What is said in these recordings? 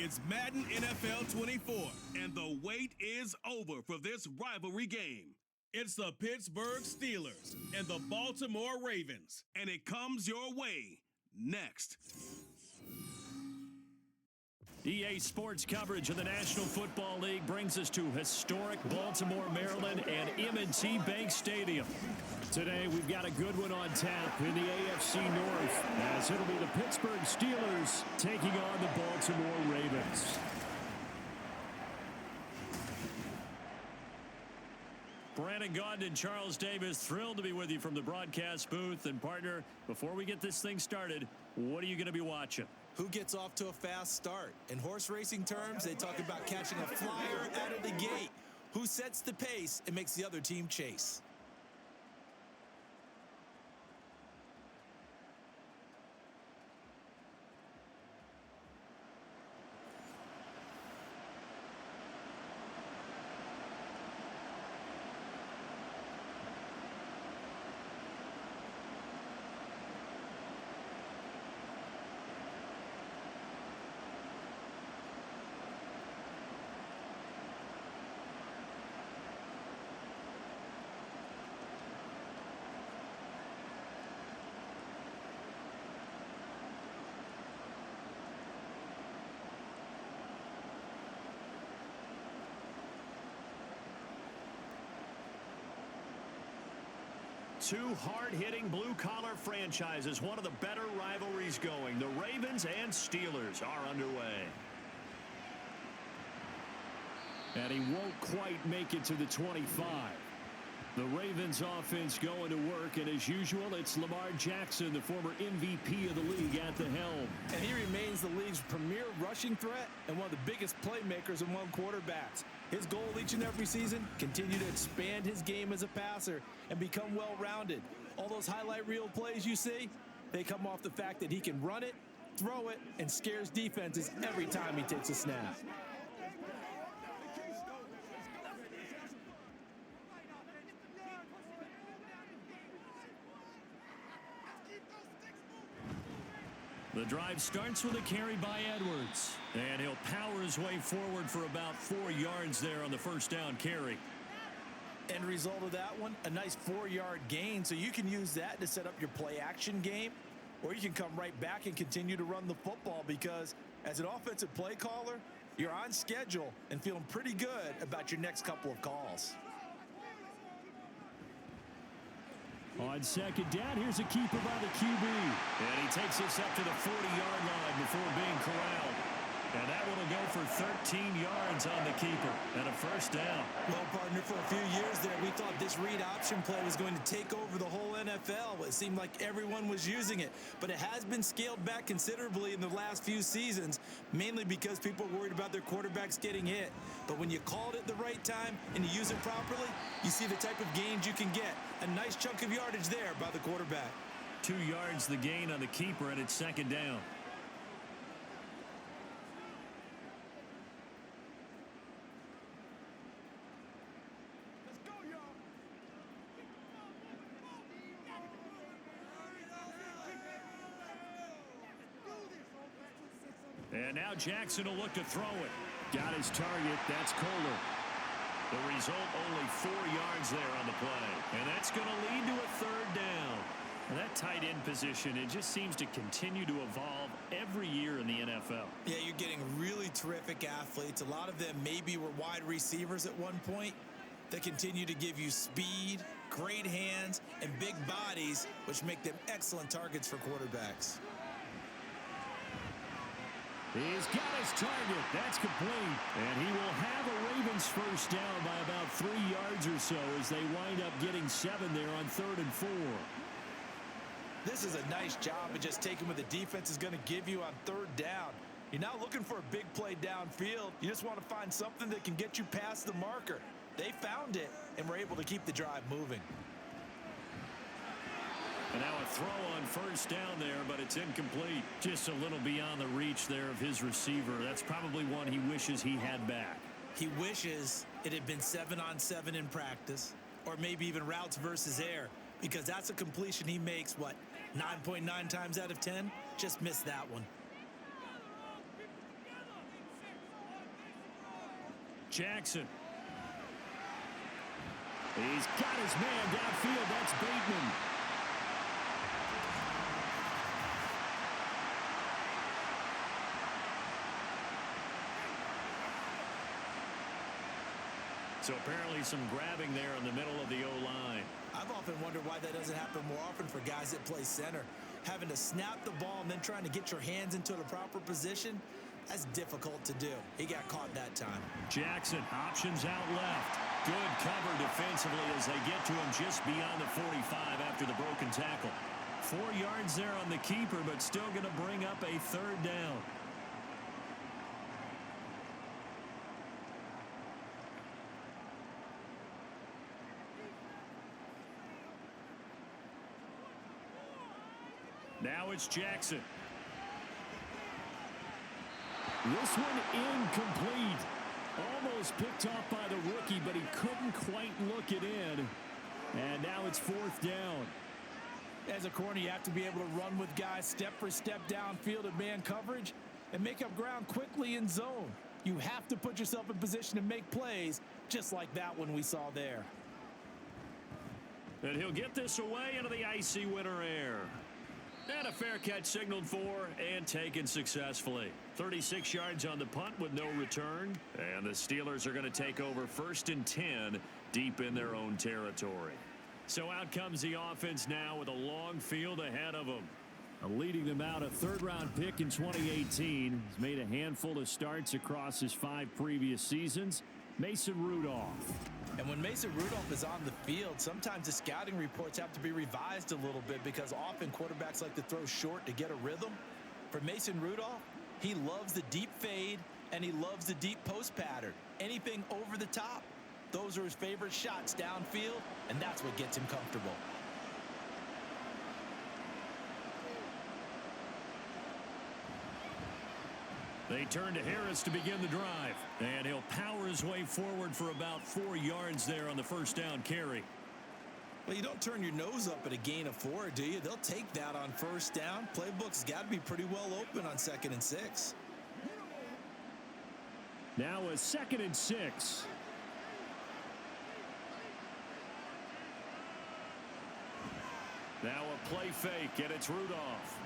It's Madden NFL 24, and the wait is over for this rivalry game. It's the Pittsburgh Steelers and the Baltimore Ravens, and it comes your way next. EA Sports coverage of the National Football League brings us to historic Baltimore, Maryland, and M&T Bank Stadium. Today, we've got a good one on tap in the AFC North, as it'll be the Pittsburgh Steelers taking on the Baltimore Ravens. Brandon Gaudin and Charles Davis, thrilled to be with you from the broadcast booth. And partner, before we get this thing started, what are you going to be watching? Who gets off to a fast start? In horse racing terms, they talk about catching a flyer out of the gate. Who sets the pace and makes the other team chase? Two hard-hitting blue-collar franchises, one of the better rivalries going. The Ravens and Steelers are underway. And he won't quite make it to the 25. The Ravens offense going to work, and as usual, it's Lamar Jackson, the former MVP of the league, at the helm. And he remains the league's premier rushing threat and one of the biggest playmakers among quarterbacks. His goal each and every season, continue to expand his game as a passer and become well-rounded. All those highlight reel plays you see, they come off the fact that he can run it, throw it, and scares defenses every time he takes a snap. The drive starts with a carry by Edwards, and he'll power his way forward for about 4 yards there on the first down carry. End result of that one, a nice 4-yard gain, so you can use that to set up your play-action game, or you can come right back and continue to run the football because as an offensive play caller, you're on schedule and feeling pretty good about your next couple of calls. On second down, here's a keeper by the QB. And he takes us up to the 40-yard line before being corralled. And that one will go for 13 yards on the keeper and a first down. Well, partner, for a few years there, we thought this read option play was going to take over the whole NFL. It seemed like everyone was using it. But it has been scaled back considerably in the last few seasons, mainly because people are worried about their quarterbacks getting hit. But when you call it at the right time and you use it properly, you see the type of gains you can get. A nice chunk of yardage there by the quarterback. 2 yards the gain on the keeper, and it's second down. And now Jackson will look to throw it. Got his target. That's Kohler. The result, only 4 yards there on the play. And that's going to lead to a third down. And that tight end position, it just seems to continue to evolve every year in the NFL. Yeah, you're getting really terrific athletes. A lot of them maybe were wide receivers at one point. They continue to give you speed, great hands, and big bodies, which make them excellent targets for quarterbacks. He's got his target. That's complete. And he will have a Ravens first down by about 3 yards or so as they wind up getting 7 there on 3rd and 4. This is a nice job of just taking what the defense is going to give you on 3rd down. You're not looking for a big play downfield. You just want to find something that can get you past the marker. They found it and were able to keep the drive moving. And now a throw on first down there, but it's incomplete. Just a little beyond the reach there of his receiver. That's probably one he wishes he had back. He wishes it had been 7-on-7 in practice, or maybe even routes versus air, because that's a completion he makes, 9.9 times out of 10? Just missed that one. Jackson. He's got his man downfield. That's Bateman. So apparently some grabbing there in the middle of the O-line. I've often wondered why that doesn't happen more often for guys that play center. Having to snap the ball and then trying to get your hands into the proper position, that's difficult to do. He got caught that time. Jackson, options out left. Good cover defensively as they get to him just beyond the 45 after the broken tackle. 4 yards there on the keeper, but still going to bring up a third down. Now it's Jackson. This one incomplete. Almost picked off by the rookie, but he couldn't quite look it in. And now it's 4th down. As a corner, you have to be able to run with guys step for step downfield in man coverage and make up ground quickly in zone. You have to put yourself in position to make plays, just like that one we saw there. And he'll get this away into the icy winter air. And a fair catch signaled for and taken successfully. 36 yards on the punt with no return. And the Steelers are going to take over 1st and 10 deep in their own territory. So out comes the offense now with a long field ahead of them. Leading them out, a 3rd-round pick in 2018. He's made a handful of starts across his 5 previous seasons. Mason Rudolph. And when Mason Rudolph is on the field, sometimes the scouting reports have to be revised a little bit because often quarterbacks like to throw short to get a rhythm. For Mason Rudolph, he loves the deep fade and he loves the deep post pattern. Anything over the top, those are his favorite shots downfield, and that's what gets him comfortable. They turn to Harris to begin the drive. And he'll power his way forward for about 4 yards there on the 1st down carry. Well, you don't turn your nose up at a gain of 4, do you? They'll take that on 1st down. Playbook's got to be pretty well open on 2nd and 6. Now a 2nd and 6. Now a play fake, and it's Rudolph.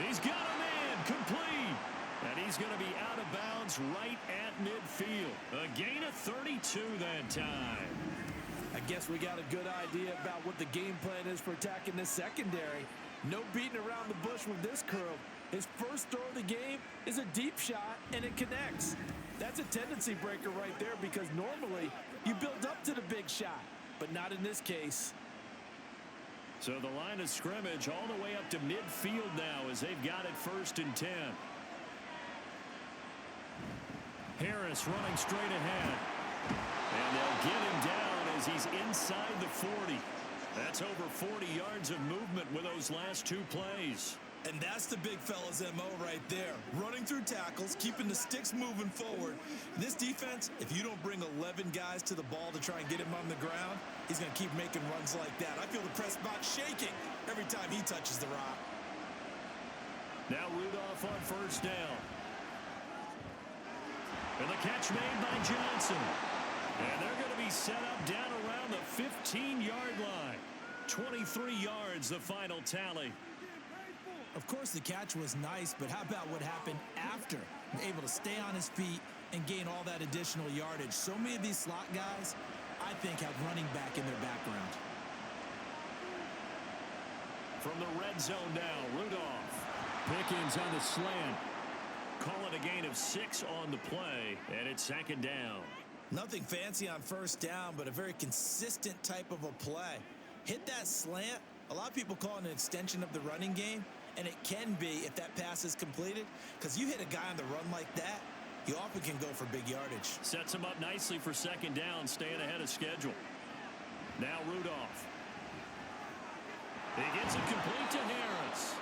He's got a man complete. And he's going to be out of bounds right at midfield. A gain of 32 that time. I guess we got a good idea about what the game plan is for attacking this secondary. No beating around the bush with this curl. His first throw of the game is a deep shot, and it connects. That's a tendency breaker right there because normally you build up to the big shot, but not in this case. So the line of scrimmage all the way up to midfield now as they've got it 1st and 10. Harris running straight ahead. And they'll get him down as he's inside the 40. That's over 40 yards of movement with those last 2 plays. And that's the big fella's MO right there. Running through tackles, keeping the sticks moving forward. This defense, if you don't bring 11 guys to the ball to try and get him on the ground, he's going to keep making runs like that. I feel the press box shaking every time he touches the rock. Now Rudolph on 1st down. And the catch made by Johnson. And they're going to be set up down around the 15-yard line. 23 yards, the final tally. Of course, the catch was nice, but how about what happened after? Able to stay on his feet and gain all that additional yardage. So many of these slot guys, I think, have running back in their background. From the red zone now, Rudolph. Pickens on the slant. Call it a gain of 6 on the play, and it's 2nd down. Nothing fancy on 1st down, but a very consistent type of a play. Hit that slant. A lot of people call it an extension of the running game, and it can be if that pass is completed, because you hit a guy on the run like that, you often can go for big yardage. Sets him up nicely for 2nd down, staying ahead of schedule. Now Rudolph. He gets it complete to Harris.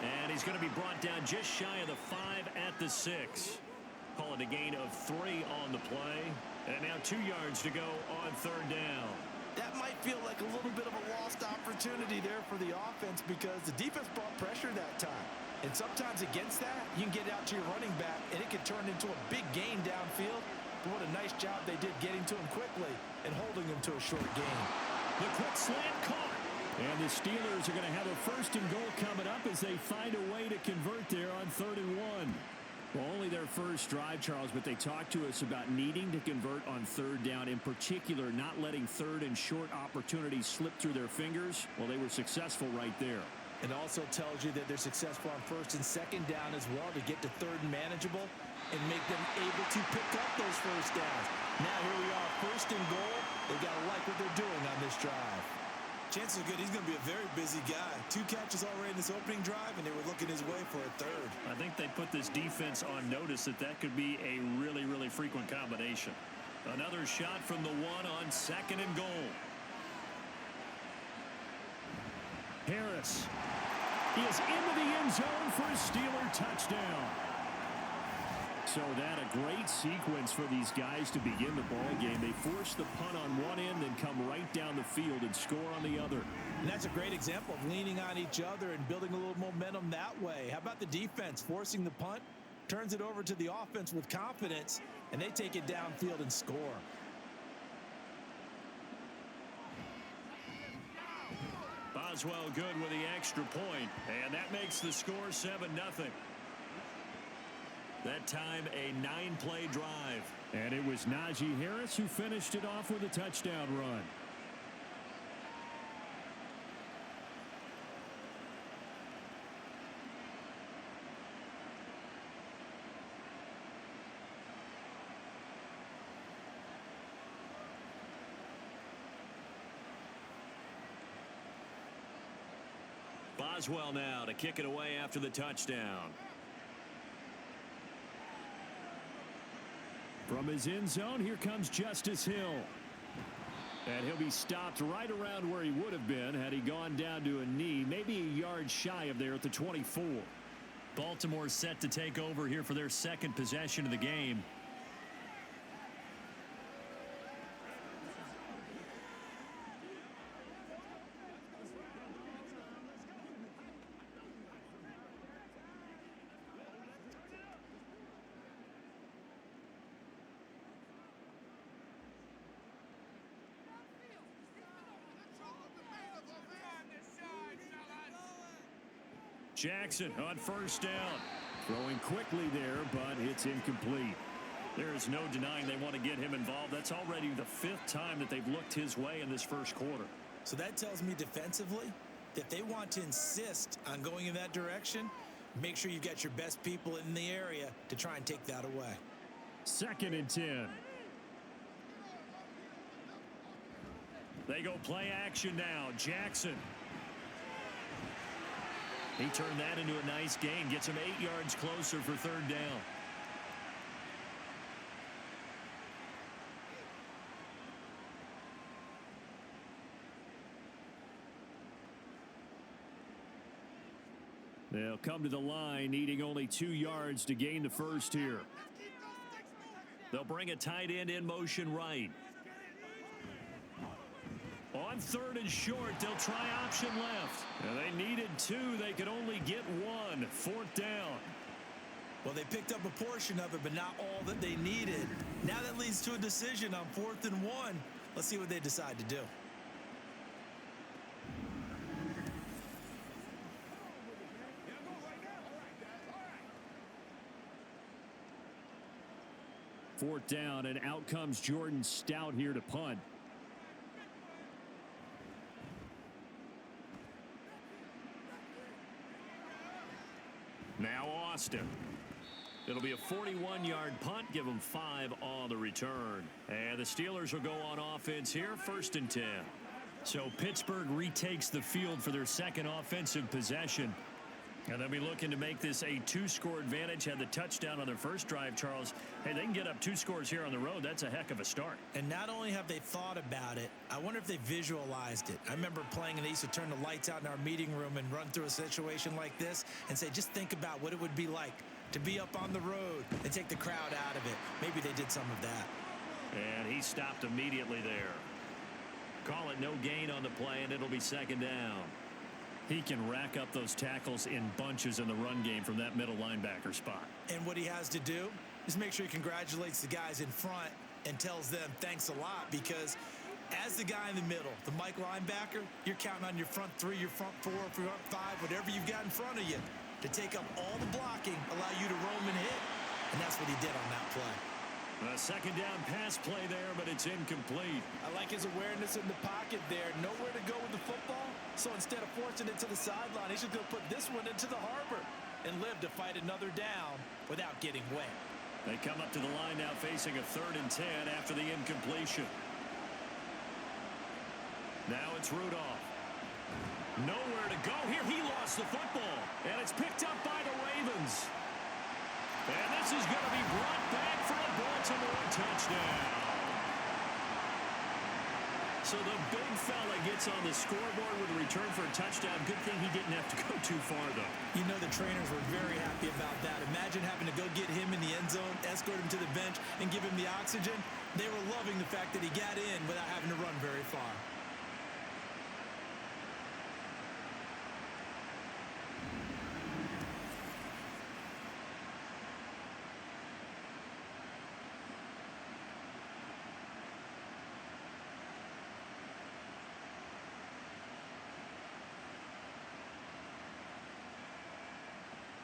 And he's going to be brought down just shy of the 5 at the 6. Call it a gain of 3 on the play. And now 2 yards to go on 3rd down. That might feel like a little bit of a lost opportunity there for the offense because the defense brought pressure that time. And sometimes against that, you can get out to your running back, and it can turn into a big gain downfield. But what a nice job they did getting to him quickly and holding him to a short gain. The quick slant caught. And the Steelers are going to have a 1st and goal coming up as they find a way to convert there on 3rd and 1. Well, only their first drive, Charles, but they talked to us about needing to convert on 3rd down, in particular not letting 3rd and short opportunities slip through their fingers. Well, they were successful right there. It also tells you that they're successful on 1st and 2nd down as well to get to 3rd and manageable and make them able to pick up those 1st downs. Now here we are, 1st and goal. They got to like what they're doing on this drive. Chances are good he's going to be a very busy guy. 2 catches already in this opening drive, and they were looking his way for a 3rd. I think they put this defense on notice that could be a really, really frequent combination. Another shot from the 1 on 2nd and goal. Harris is into the end zone for a Steeler touchdown. So that a great sequence for these guys to begin the ball game. They force the punt on one end, then come right down the field and score on the other. And that's a great example of leaning on each other and building a little momentum that way. How about the defense forcing the punt, turns it over to the offense with confidence, and they take it downfield and score. Boswell good with the extra point, and that makes the score 7-0. That time a 9-play drive. And it was Najee Harris who finished it off with a touchdown run. Boswell now to kick it away after the touchdown. From his end zone, here comes Justice Hill. And he'll be stopped right around where he would have been had he gone down to a knee, maybe a yard shy of there at the 24. Baltimore set to take over here for their 2nd possession of the game. Jackson on 1st down. Throwing quickly there, but it's incomplete. There is no denying they want to get him involved. That's already the 5th time that they've looked his way in this 1st quarter. So that tells me defensively that they want to insist on going in that direction. Make sure you've got your best people in the area to try and take that away. 2nd and 10. They go play action now. Jackson. He turned that into a nice gain. Gets him 8 yards closer for 3rd down. They'll come to the line, needing only 2 yards to gain the 1st here. They'll bring a tight end in motion right. On 3rd and short, they'll try option left. And they needed 2. They could only get 1. 4th down. Well, they picked up a portion of it, but not all that they needed. Now that leads to a decision on 4th and 1. Let's see what they decide to do. Fourth down, and out comes Jordan Stout here to punt. Now Austin. It'll be a 41-yard punt. Give them 5 on the return. And the Steelers will go on offense here. 1st and 10. So Pittsburgh retakes the field for their 2nd offensive possession. And they'll be looking to make this a 2-score advantage. Had the touchdown on their first drive, Charles. Hey, they can get up 2 scores here on the road. That's a heck of a start. And not only have they thought about it, I wonder if they visualized it. I remember playing, and they used to turn the lights out in our meeting room and run through a situation like this and say, just think about what it would be like to be up on the road and take the crowd out of it. Maybe they did some of that. And he stopped immediately there. Call it no gain on the play, and it'll be 2nd down. He can rack up those tackles in bunches in the run game from that middle linebacker spot. And what he has to do is make sure he congratulates the guys in front and tells them thanks a lot, because as the guy in the middle, the Mike linebacker, you're counting on your front three, your front four, front five, whatever you've got in front of you to take up all the blocking, allow you to roam and hit. And that's what he did on that play. A second down pass play there, but it's incomplete. I like his awareness in the pocket there. Nowhere to go with the football. So instead of forcing it to the sideline, he's just going to put this one into the harbor and live to fight another down without getting wet. They come up to the line now facing a 3rd and 10 after the incompletion. Now it's Rudolph. Nowhere to go here. He lost the football. And it's picked up by the Ravens. And this is going to be brought back for a Baltimore touchdown. So the big fella gets on the scoreboard with a return for a touchdown. Good thing he didn't have to go too far, though. You know, the trainers were very happy about that. Imagine having to go get him in the end zone, escort him to the bench, and give him the oxygen. They were loving the fact that he got in without having to run very far.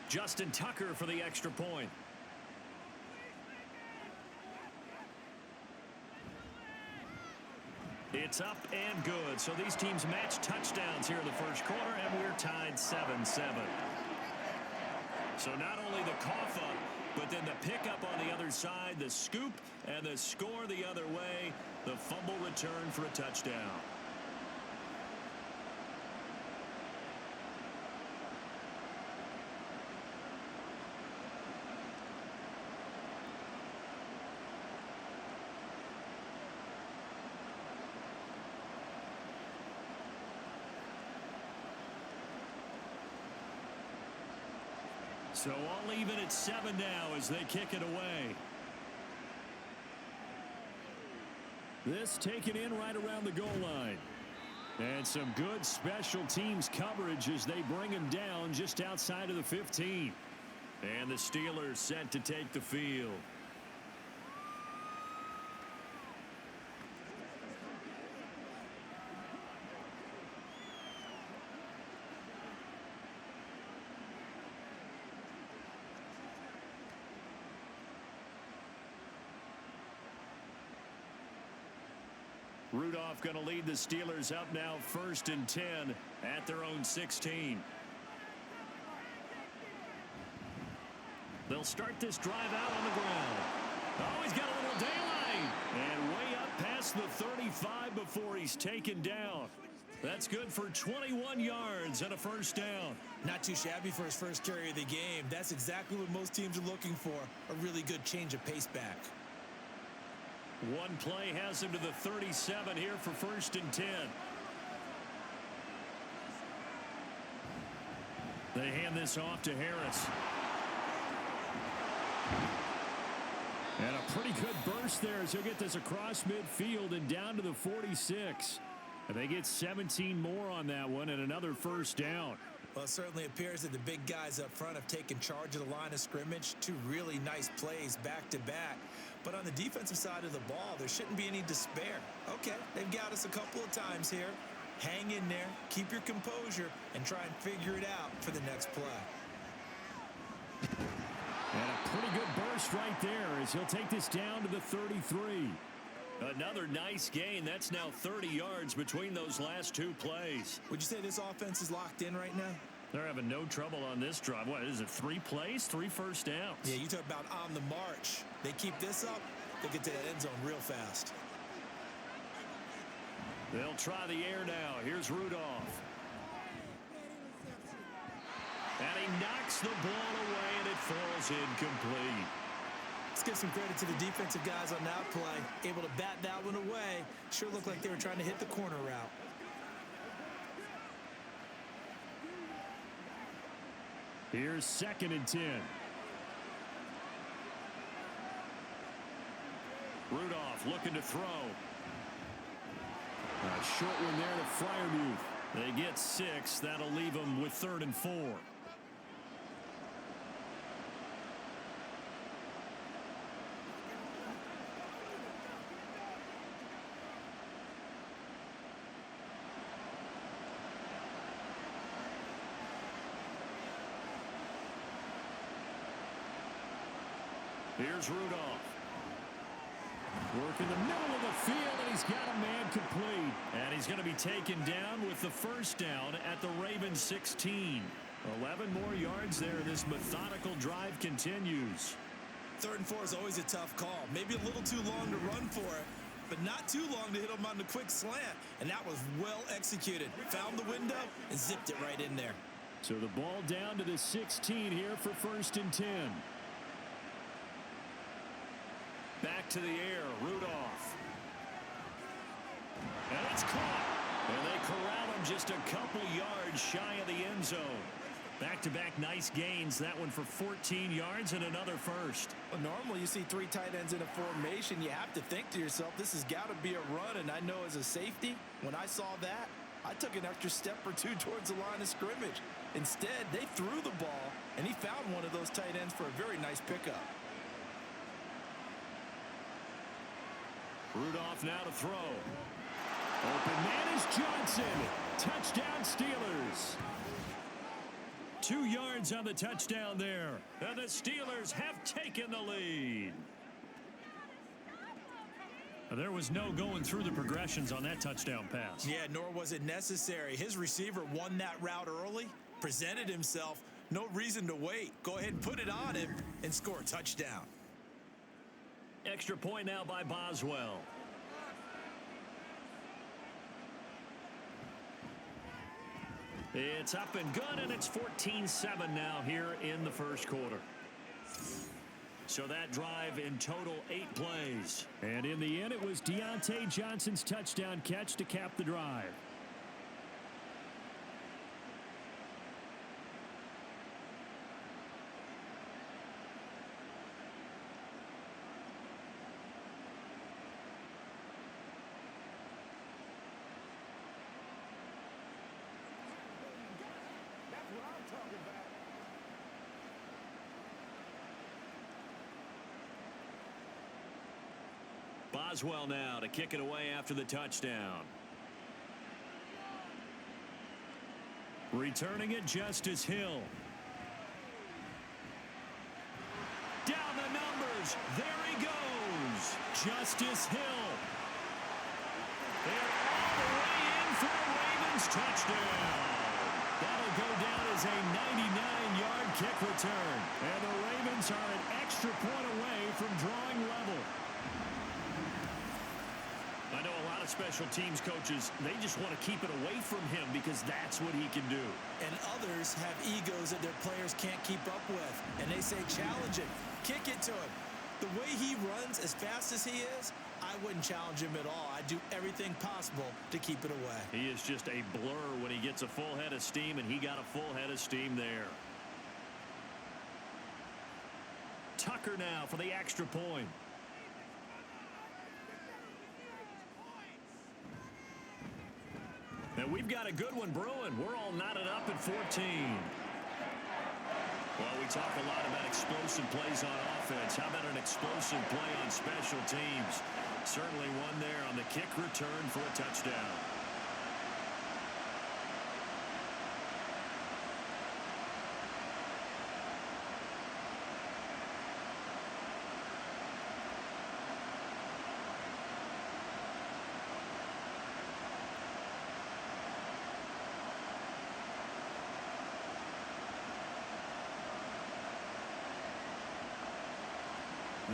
Justin Tucker for the extra point. It's up and good. So these teams match touchdowns here in the first quarter, and we're tied 7-7. So not only the cough up, but then the pickup on the other side, the scoop, and the score the other way, the fumble return for a touchdown. So all even at 7 now as they kick it away. This taken in right around the goal line. And some good special teams coverage as they bring him down just outside of the 15. And the Steelers set to take the field. Rudolph going to lead the Steelers up now 1st and 10 at their own 16. They'll start this drive out on the ground. Oh, he's got a little daylight. And way up past the 35 before he's taken down. That's good for 21 yards and a first down. Not too shabby for his first carry of the game. That's exactly what most teams are looking for, a really good change of pace back. One play has him to the 37 here for 1st and 10. They hand this off to Harris. And a pretty good burst there as he'll get this across midfield and down to the 46. And they get 17 more on that one and another first down. Well, it certainly appears that the big guys up front have taken charge of the line of scrimmage. 2 really nice plays back-to-back. But on the defensive side of the ball, there shouldn't be any despair. Okay, they've got us a couple of times here. Hang in there, keep your composure, and try and figure it out for the next play. And a pretty good burst right there as he'll take this down to the 33. Another nice gain. That's now 30 yards between those last 2 plays. Would you say this offense is locked in right now? They're having no trouble on this drive. What is it, 3 plays, 3 first downs? Yeah, you talk about on the march. They keep this up, they'll get to that end zone real fast. They'll try the air now. Here's Rudolph. And he knocks the ball away, and it falls incomplete. Let's give some credit to the defensive guys on that play. Able to bat that one away. Sure looked like they were trying to hit the corner route. Here's 2nd and 10. Rudolph looking to throw. A short one there to Freiermuth. They get 6. That'll leave them with 3rd and 4. Here's Rudolph. Work in the middle of the field, and he's got a man complete. And he's going to be taken down with the first down at the Ravens 16. 11 more yards there. This methodical drive continues. 3rd and 4 is always a tough call. Maybe a little too long to run for it, but not too long to hit him on the quick slant. And that was well executed. Found the window and zipped it right in there. So the ball down to the 16 here for 1st and 10. Back to the air, Rudolph. And it's caught. And they corral him just a couple yards shy of the end zone. Back-to-back nice gains. That one for 14 yards and another first. Well, normally you see 3 tight ends in a formation. You have to think to yourself, this has got to be a run. And I know as a safety, when I saw that, I took an extra step or 2 towards the line of scrimmage. Instead, they threw the ball, and he found one of those tight ends for a very nice pickup. Rudolph now to throw. Open man is Johnson. Touchdown Steelers. 2 yards on the touchdown there. And the Steelers have taken the lead. There was no going through the progressions on that touchdown pass. Yeah, nor was it necessary. His receiver won that route early, presented himself. No reason to wait. Go ahead and put it on him and score a touchdown. Extra point now by Boswell. It's up and good, and it's 14-7 now here in the first quarter. So that drive in total 8 plays. And in the end, it was Deontay Johnson's touchdown catch to cap the drive. Boswell now to kick it away after the touchdown. Returning it, Justice Hill. Down the numbers. There he goes. Justice Hill. They're all the way in for a Ravens touchdown. That'll go down as a 99-yard kick return. And the Ravens are an extra point away from drawing level. I know a lot of special teams coaches, they just want to keep it away from him because that's what he can do. And others have egos that their players can't keep up with. And they say, challenge him, kick it to him. The way he runs as fast as he is, I wouldn't challenge him at all. I'd do everything possible to keep it away. He is just a blur when he gets a full head of steam, and he got a full head of steam there. Tucker now for the extra point. And we've got a good one brewing. We're all knotted up at 14. Well, we talk a lot about explosive plays on offense. How about an explosive play on special teams? Certainly one there on the kick return for a touchdown.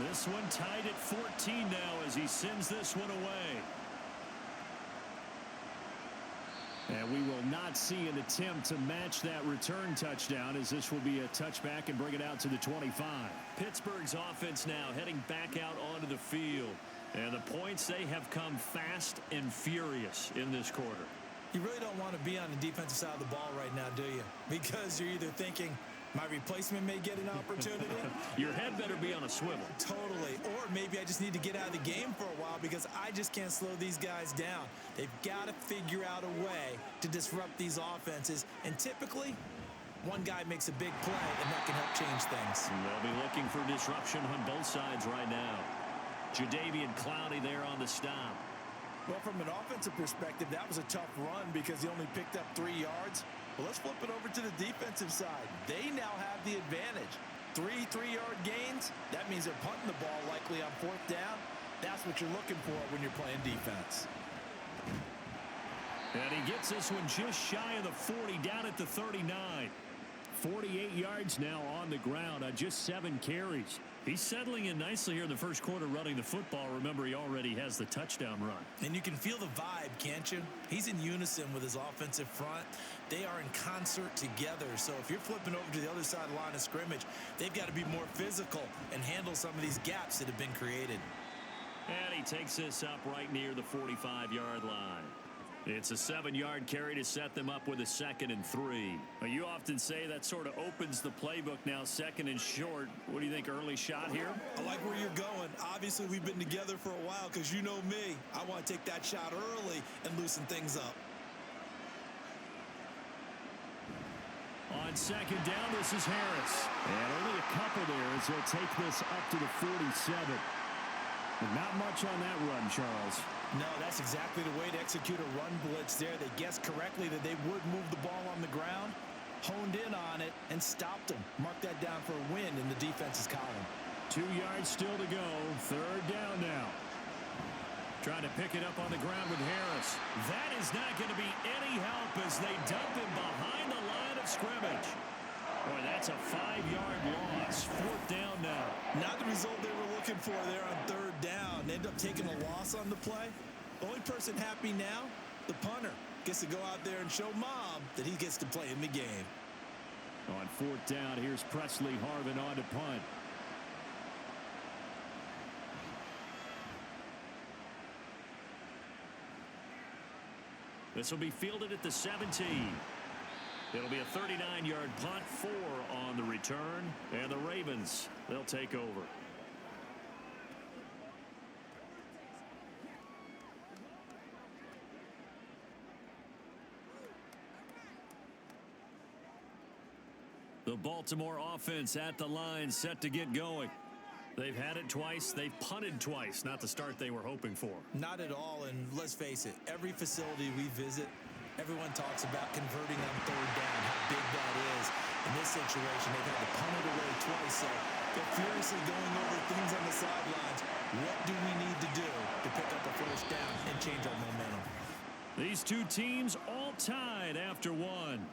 This one tied at 14 now as he sends this one away. And we will not see an attempt to match that return touchdown, as this will be a touchback and bring it out to the 25. Pittsburgh's offense now heading back out onto the field. And the points, they have come fast and furious in this quarter. You really don't want to be on the defensive side of the ball right now, do you? Because you're either thinking, My replacement may get an opportunity. Your head better be on a swivel. Totally. Or maybe I just need to get out of the game for a while because I just can't slow these guys down. They've got to figure out a way to disrupt these offenses. And typically, one guy makes a big play, and that can help change things. They'll be looking for disruption on both sides right now. Jadeveon Clowney there on the stop. Well, from an offensive perspective, that was a tough run because he only picked up 3 yards. Well, let's flip it over to the defensive side. They now have the advantage. 3 3-yard gains, that means they're punting the ball likely on 4th down. That's what you're looking for when you're playing defense. And he gets this one just shy of the 40, down at the 39. 48 yards now on the ground on just 7 carries. He's settling in nicely here in the first quarter running the football. Remember, he already has the touchdown run. And you can feel the vibe, can't you? He's in unison with his offensive front. They are in concert together. So if you're flipping over to the other side of the line of scrimmage, they've got to be more physical and handle some of these gaps that have been created. And he takes this up right near the 45-yard line. It's a 7-yard carry to set them up with a 2nd and 3. Now, you often say that sort of opens the playbook now, 2nd and short. What do you think, early shot here? I like where you're going. Obviously, we've been together for a while because you know me. I want to take that shot early and loosen things up. On 2nd down, this is Harris. And only a couple there as they'll take this up to the 47. But not much on that run, Charles. No, that's exactly the way to execute a run blitz there. They guessed correctly that they would move the ball on the ground, honed in on it, and stopped them. Mark that down for a win in the defense's column. 2 yards still to go. 3rd down now. Trying to pick it up on the ground with Harris. That is not going to be any help as they dump him behind the line of scrimmage. Boy, that's a 5-yard loss. 4th down now. Not the result they were looking for there on 3rd down. They end up taking a loss on the play. The only person happy now, the punter, gets to go out there and show Mom that he gets to play in the game. On 4th down, here's Presley Harvin on to punt. This will be fielded at the 17. It'll be a 39-yard punt, 4 on the return, and the Ravens, they'll take over. The Baltimore offense at the line, set to get going. They've had it twice. They've punted twice. Not the start they were hoping for. Not at all, and let's face it, every facility we visit, everyone talks about converting on 3rd down, how big that is. In this situation, they've had to punt it away twice, so they're furiously going over things on the sidelines. What do we need to do to pick up a 1st down and change our momentum? These two teams all tied after 1.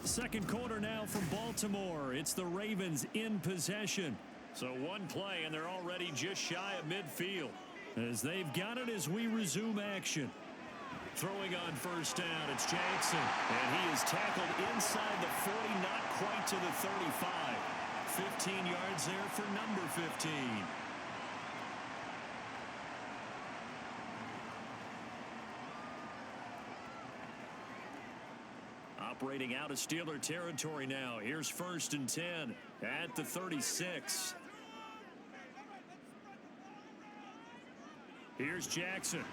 Second quarter now from Baltimore. It's the Ravens in possession. So 1 play, and they're already just shy of midfield. As they've got it as we resume action. Throwing on 1st down, it's Jackson. And he is tackled inside the 40, not quite to the 35. 15 yards there for number 15. Operating out of Steeler territory now. Here's 1st and 10 at the 36. Here's Jackson. A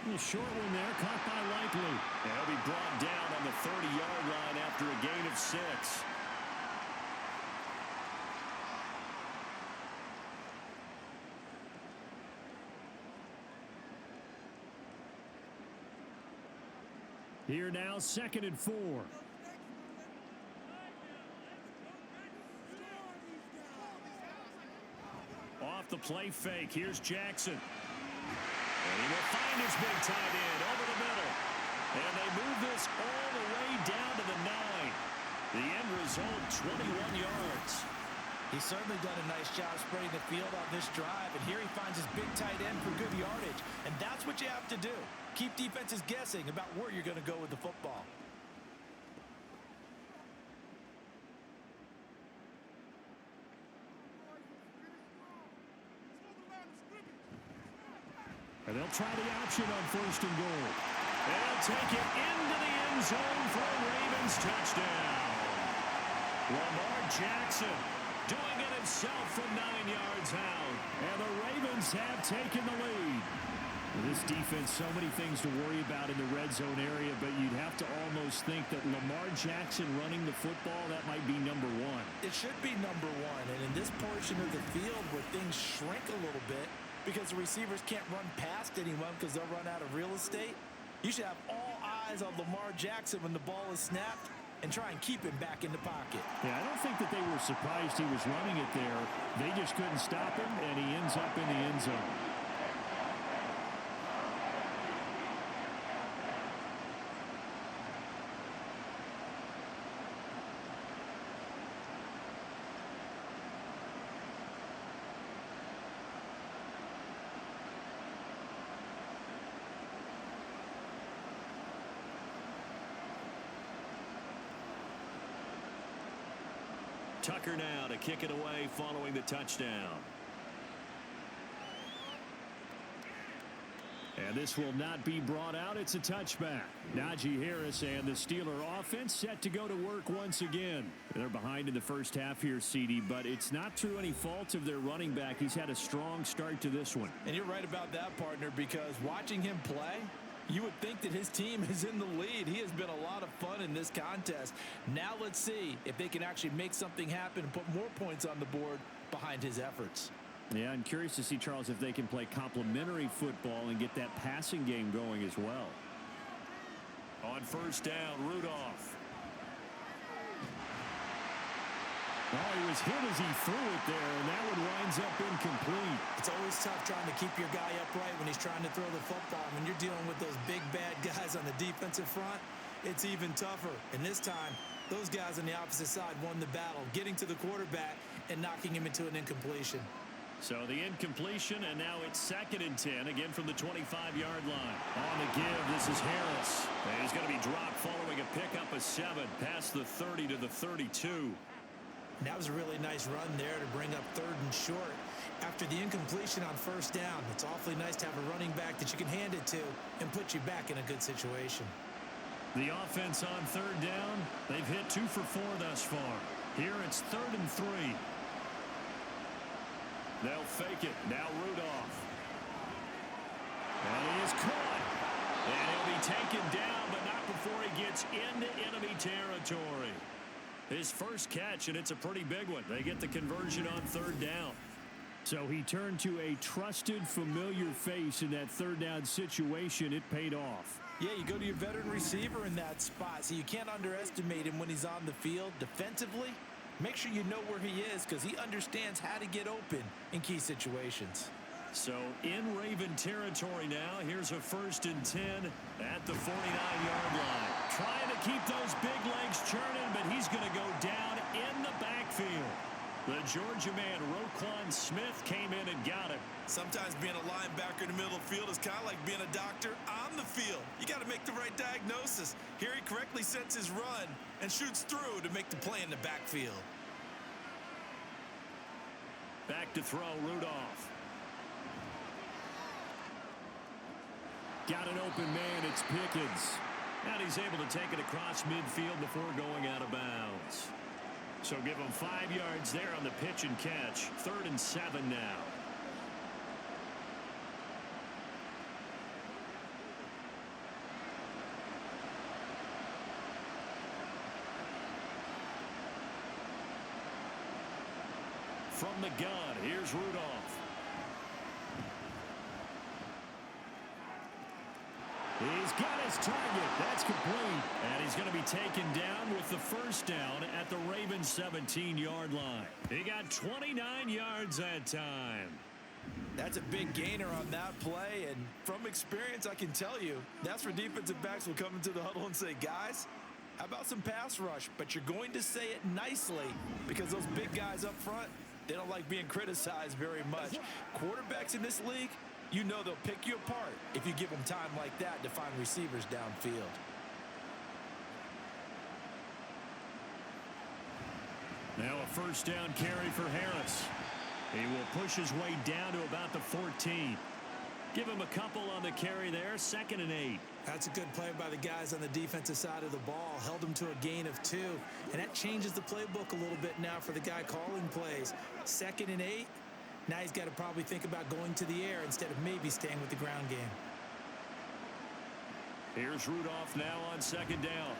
little short one there, caught by Likely. And he'll be brought down on the 30-yard line after a gain of 6. Here now, 2nd and 4. Off the play fake, here's Jackson. And he will find his big tight end over the middle. And they move this all the way down to the 9. The end result, 21 yards. He's certainly done a nice job spreading the field on this drive, and here he finds his big tight end for good yardage. And that's what you have to do. Keep defenses guessing about where you're going to go with the football. And they'll try the option on 1st and goal. They'll take it into the end end zone for a Ravens touchdown. Lamar Jackson doing it himself from 9 yards out. And the Ravens have taken the lead. This defense, so many things to worry about in the red zone area, but you'd have to almost think that Lamar Jackson running the football, that might be number one. It should be number one, and in this portion of the field where things shrink a little bit because the receivers can't run past anyone because they'll run out of real estate, you should have all eyes on Lamar Jackson when the ball is snapped and try and keep him back in the pocket. Yeah, I don't think that they were surprised he was running it there. They just couldn't stop him, and he ends up in the end zone. Tucker now to kick it away following the touchdown. And this will not be brought out. It's a touchback. Najee Harris and the Steeler offense set to go to work once again. They're behind in the first half here, CD, but it's not through any fault of their running back. He's had a strong start to this one. And you're right about that, partner, because watching him play, you would think that his team is in the lead. He has been a lot of fun in this contest. Now let's see if they can actually make something happen and put more points on the board behind his efforts. Yeah, I'm curious to see, Charles, if they can play complementary football and get that passing game going as well. On first down, Rudolph. Oh, he was hit as he threw it there, and that one winds up incomplete. It's always tough trying to keep your guy upright when he's trying to throw the football. When you're dealing with those big, bad guys on the defensive front, it's even tougher. And this time, those guys on the opposite side won the battle, getting to the quarterback and knocking him into an incompletion. So the incompletion, and now it's 2nd and 10, again from the 25-yard line. On the give, this is Harris. And he's going to be dropped following a pickup of 7 past the 30 to the 32. And that was a really nice run there to bring up 3rd and short. After the incompletion on first down, it's awfully nice to have a running back that you can hand it to and put you back in a good situation. The offense on 3rd down, they've hit 2 for 4 thus far. Here it's 3rd and 3. They'll fake it. Now Rudolph. And he is caught. And he'll be taken down, but not before he gets into enemy territory. His first catch, and it's a pretty big one. They get the conversion on 3rd down. So he turned to a trusted, familiar face in that 3rd down situation. It paid off. Yeah, you go to your veteran receiver in that spot, so you can't underestimate him when he's on the field. Defensively, make sure you know where he is because he understands how to get open in key situations. So in Raven territory now, here's a 1st and 10 at the 49-yard line. Trying to keep those big legs churning, but he's going to go down in the backfield. The Georgia man, Roquan Smith, came in and got him. Sometimes being a linebacker in the middle of the field is kind of like being a doctor on the field. You got to make the right diagnosis. Here he correctly sets his run and shoots through to make the play in the backfield. Back to throw, Rudolph. Got an open man, it's Pickens. And he's able to take it across midfield before going out of bounds. So give him 5 yards there on the pitch and catch. 3rd and 7 now. From the gun, here's Rudolph. He's got his target. That's complete. And he's going to be taken down with the 1st down at the Ravens 17-yard line. He got 29 yards that time. That's a big gainer on that play, and from experience, I can tell you, that's where defensive backs will come into the huddle and say, guys, how about some pass rush? But you're going to say it nicely because those big guys up front, they don't like being criticized very much. Quarterbacks in this league, you know they'll pick you apart if you give them time like that to find receivers downfield. Now a 1st down carry for Harris. He will push his way down to about the 14. Give him a couple on the carry there, 2nd and 8. That's a good play by the guys on the defensive side of the ball. Held them to a gain of 2. And that changes the playbook a little bit now for the guy calling plays. 2nd and 8. Now he's got to probably think about going to the air instead of maybe staying with the ground game. Here's Rudolph now on 2nd down.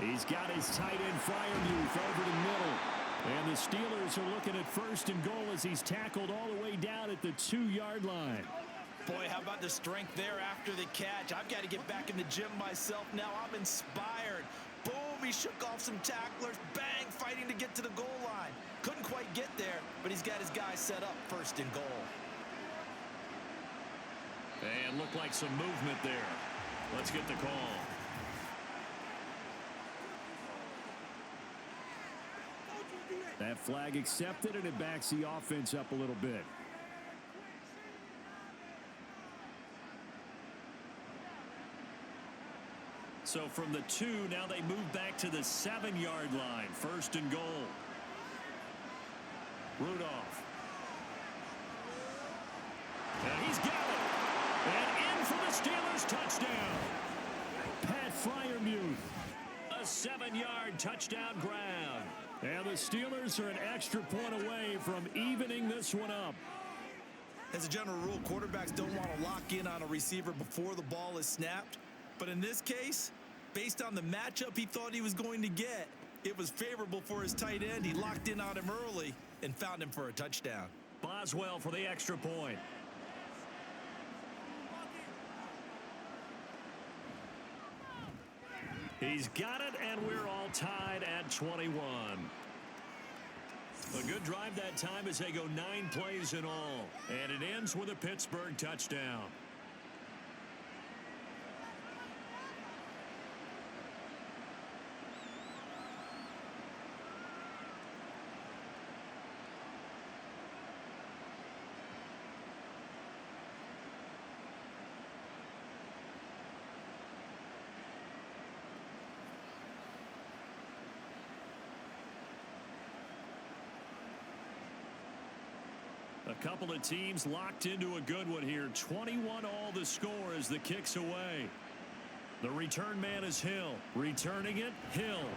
He's got his tight end Freiermuth over the middle. And the Steelers are looking at 1st and goal as he's tackled all the way down at the 2-yard line. Boy, how about the strength there after the catch? I've got to get back in the gym myself now. I'm inspired. Boom, he shook off some tacklers. Bang, fighting to get to the goal line. Couldn't quite get there, but he's got his guys set up 1st and goal. And looked like some movement there. Let's get the call. That flag accepted, and it backs the offense up a little bit. So from the 2, now they move back to the 7-yard line. 1st and goal. Rudolph. And he's got it. And in for the Steelers touchdown. Pat Freiermuth. A 7-yard touchdown grab. And the Steelers are an extra point away from evening this one up. As a general rule, quarterbacks don't want to lock in on a receiver before the ball is snapped. But in this case, based on the matchup he thought he was going to get, it was favorable for his tight end. He locked in on him early and found him for a touchdown. Boswell for the extra point. He's got it, and we're all tied at 21. A good drive that time as they go 9 plays in all. And it ends with a Pittsburgh touchdown. A couple of teams locked into a good one here. 21 all the score as the kick's away. The return man is Hill. Returning it, Hill.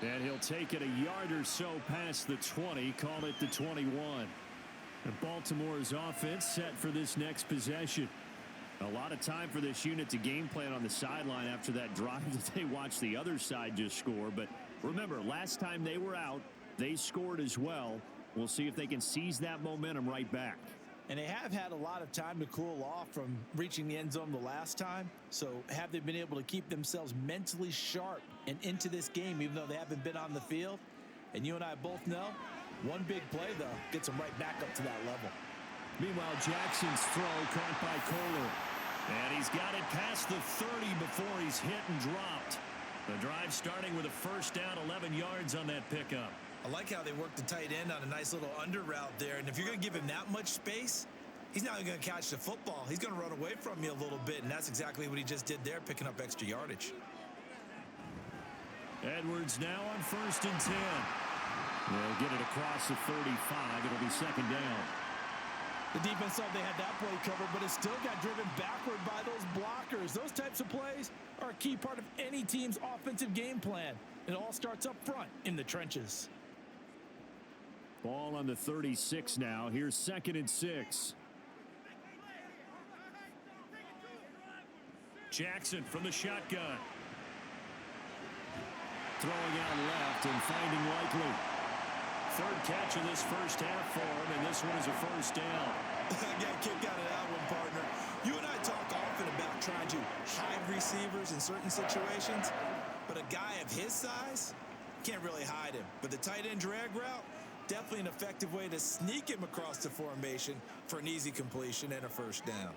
And he'll take it a yard or so past the 20. Call it the 21. And Baltimore's offense set for this next possession. A lot of time for this unit to game plan on the sideline after that drive that they watched the other side just score. But remember, last time they were out, they scored as well. We'll see if they can seize that momentum right back. And they have had a lot of time to cool off from reaching the end zone the last time. So have they been able to keep themselves mentally sharp and into this game, even though they haven't been on the field? And you and I both know, one big play, though, gets them right back up to that level. Meanwhile, Jackson's throw caught by Kohler. And he's got it past the 30 before he's hit and dropped. The drive starting with a 1st down, 11 yards on that pickup. I like how they worked the tight end on a nice little under route there. And if you're going to give him that much space, he's not going to catch the football. He's going to run away from you a little bit, and that's exactly what he just did there, picking up extra yardage. Edwards now on 1st and 10. They'll get it across the 35. It'll be 2nd down. The defense thought they had that play covered, but it still got driven backward by those blockers. Those types of plays are a key part of any team's offensive game plan. It all starts up front in the trenches. Ball on the 36 now. Here's 2nd and 6. Jackson from the shotgun. Throwing out left and finding Likely. 3rd catch of this first half for him, and this one is a 1st down. I got a kick out of that one, partner. You and I talk often about trying to hide receivers in certain situations, but a guy of his size can't really hide him. But the tight end drag route, definitely an effective way to sneak him across the formation for an easy completion and a 1st down.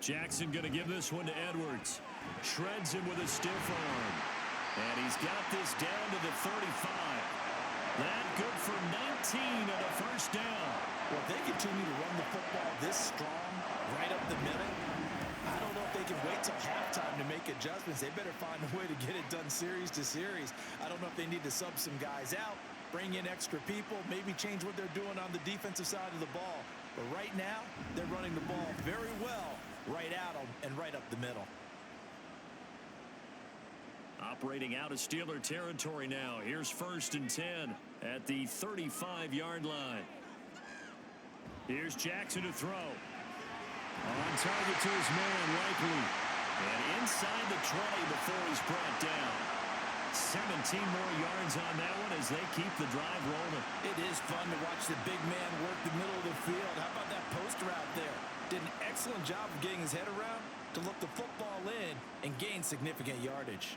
Jackson going to give this one to Edwards. Shreds him with a stiff arm. And he's got this down to the 35. That good for 19 and a 1st down. Well, if they continue to run the football this strong, right up the middle, I don't know if they can wait till halftime to make adjustments. They better find a way to get it done series to series. I don't know if they need to sub some guys out bring in extra people, maybe change what they're doing on the defensive side of the ball. But right now, they're running the ball very well right at them and right up the middle. Operating out of Steeler territory now. Here's 1st and 10 at the 35-yard line. Here's Jackson to throw. On target to his man, likely. And inside the 20 before he's brought down. 17 more yards on that one as they keep the drive rolling. It is fun to watch the big man work the middle of the field. How about that post route there? Did an excellent job of getting his head around to look the football in and gain significant yardage.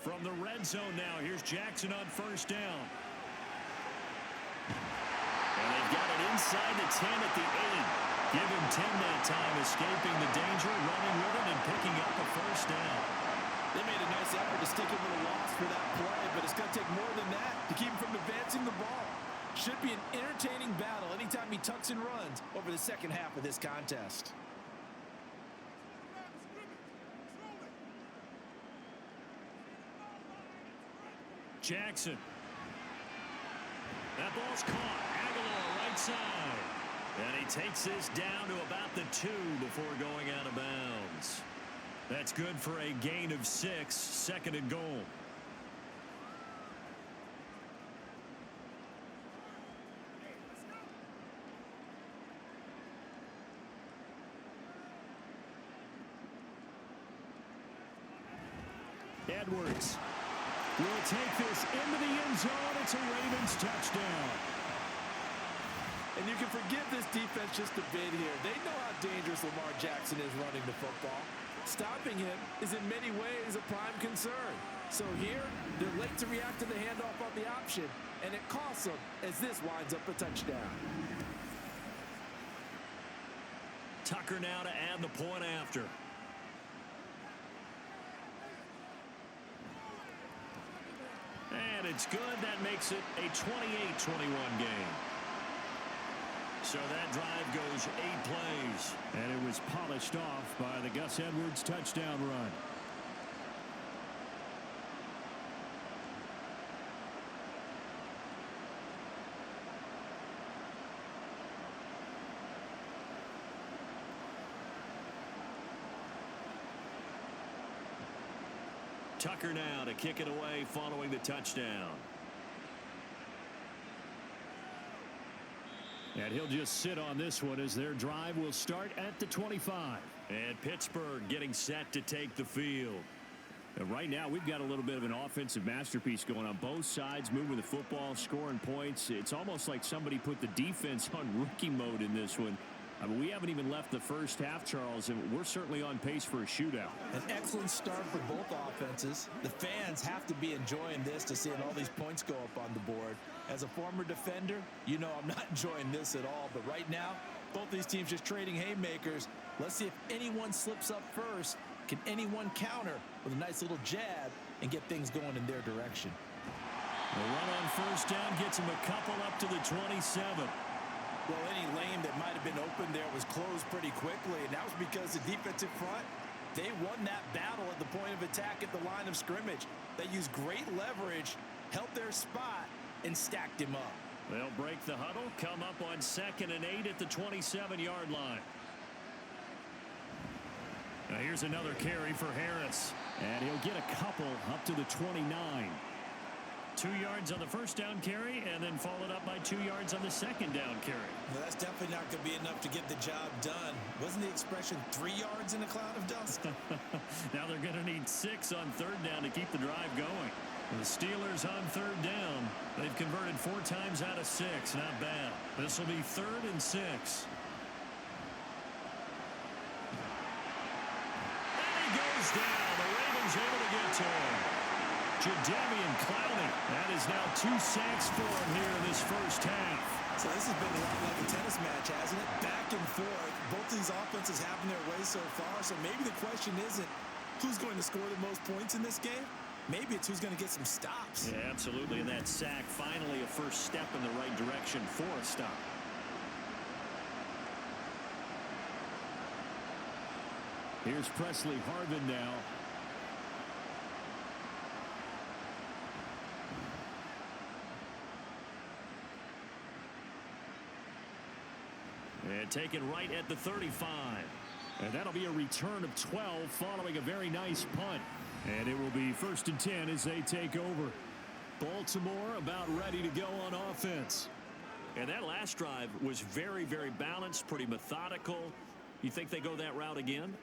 From the red zone now, here's Jackson on 1st down. And they've got it inside the 10 at the 8. Give him 10 that time, escaping the danger, running with it, and picking up a 1st down. They made a nice effort to stick him with a loss for that play, but it's going to take more than that to keep him from advancing the ball. Should be an entertaining battle anytime he tucks and runs over the second half of this contest. Jackson. That ball's caught. Aguilar right side. And he takes this down to about the 2 before going out of bounds. That's good for a gain of 6, 2nd and goal. Edwards will take this into the end zone. It's a Ravens touchdown. And you can forgive this defense just a bit here. They know how dangerous Lamar Jackson is running the football. Stopping him is in many ways a prime concern. So here, they're late to react to the handoff on the option, and it costs them as this winds up a touchdown. Tucker now to add the point after. And it's good. That makes it a 28-21 game. So that drive goes 8 plays. And it was polished off by the Gus Edwards touchdown run. Tucker now to kick it away following the touchdown. And he'll just sit on this one as their drive will start at the 25. And Pittsburgh getting set to take the field. And right now we've got a little bit of an offensive masterpiece going on both sides, moving the football, scoring points. It's almost like somebody put the defense on rookie mode in this one. I mean, we haven't even left the first half, Charles, and we're certainly on pace for a shootout. An excellent start for both offenses. The fans have to be enjoying this to seeing all these points go up on the board. As a former defender, you know I'm not enjoying this at all. But right now, both these teams just trading haymakers. Let's see if anyone slips up first. Can anyone counter with a nice little jab and get things going in their direction? The run on 1st down gets him a couple up to the 27. Well, any lane that might have been open there was closed pretty quickly, and that was because the defensive front, they won that battle at the point of attack at the line of scrimmage. They used great leverage, held their spot, and stacked him up. They'll break the huddle, come up on 2nd and 8 at the 27-yard line. Now here's another carry for Harris. And he'll get a couple up to the 29. 2 yards on the 1st down carry, and then followed up by 2 yards on the 2nd down carry. Well, that's definitely not going to be enough to get the job done. Wasn't the expression 3 yards in a cloud of dust? Now they're going to need 6 on 3rd down to keep the drive going. The Steelers on 3rd down. They've converted 4 times out of 6. Not bad. This will be 3rd and 6. And he goes down. The Ravens able to get to him. Jadeveon Clowney. That is now 2 sacks for him here in this first half. So this has been a lot like a tennis match, hasn't it? Back and forth. Both these offenses having their way so far. So maybe the question isn't who's going to score the most points in this game. Maybe it's who's going to get some stops. Yeah, absolutely. And that sack, finally a first step in the right direction for a stop. Here's Presley Harvin now. And taken right at the 35. And that'll be a return of 12 following a very nice punt. And it will be 1st and 10 as they take over. Baltimore about ready to go on offense. And that last drive was very, very balanced, pretty methodical. You think they go that route again?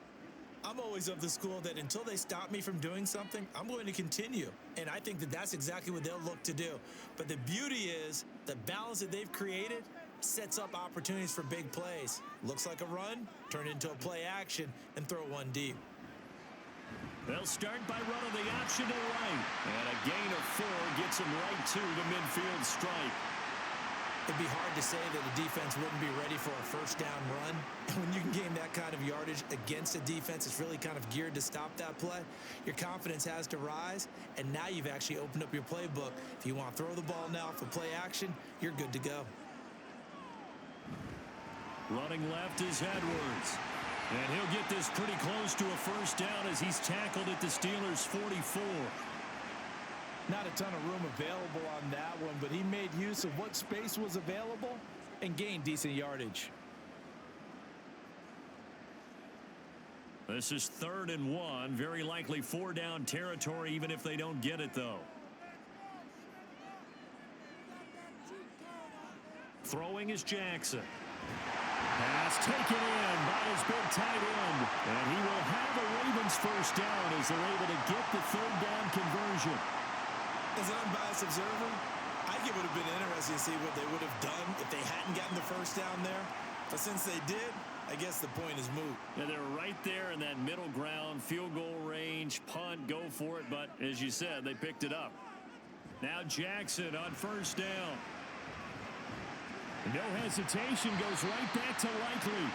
I'm always of the school that until they stop me from doing something, I'm going to continue. And I think that that's exactly what they'll look to do. But the beauty is the balance that they've created sets up opportunities for big plays. Looks like a run, turn into a play action, and throw one deep. They'll start by running the option to the right. And a gain of 4 gets them right to the midfield stripe. It'd be hard to say that the defense wouldn't be ready for a first down run. And when you can gain that kind of yardage against a defense that's really kind of geared to stop that play, your confidence has to rise. And now you've actually opened up your playbook. If you want to throw the ball now for play action, you're good to go. Running left is Edwards. And he'll get this pretty close to a first down as he's tackled at the Steelers' 44. Not a ton of room available on that one, but he made use of what space was available and gained decent yardage. This is 3rd and 1. Very likely 4-down territory, even if they don't get it, though. Throwing is Jackson. Pass taken in by his big tight end. And he will have a Ravens first down as they're able to get the 3rd down conversion. As an unbiased observer, I think it would have been interesting to see what they would have done if they hadn't gotten the first down there. But since they did, I guess the point is moot. Yeah, they're right there in that middle ground, field goal range, punt, go for it. But as you said, they picked it up. Now Jackson on first down. No hesitation, goes right back to Likely.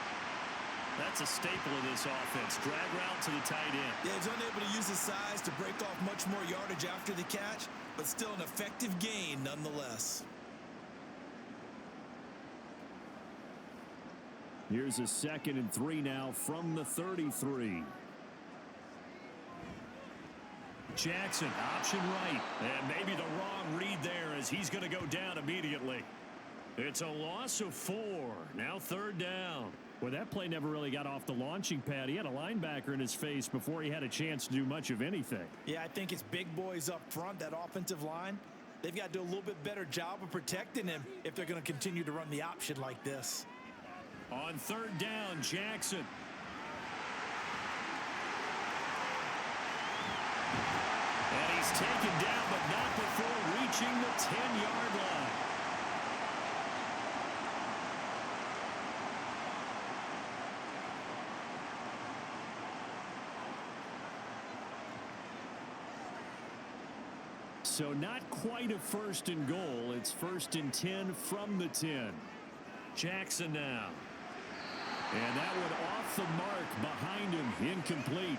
That's a staple of this offense. Drag route to the tight end. Yeah, he's unable to use his size to break off much more yardage after the catch, but still an effective gain nonetheless. Here's a 2nd and 3 now from the 33. Jackson, option right. And maybe the wrong read there as he's going to go down immediately. It's a loss of 4. Now 3rd down. Well, that play never really got off the launching pad. He had a linebacker in his face before he had a chance to do much of anything. Yeah, I think it's big boys up front, that offensive line. They've got to do a little bit better job of protecting him if they're going to continue to run the option like this. On 3rd down, Jackson. And he's taken down, but not before reaching the 10-yard line. So not quite a 1st and goal. It's 1st and 10 from the 10. Jackson now. And that one off the mark behind him. Incomplete.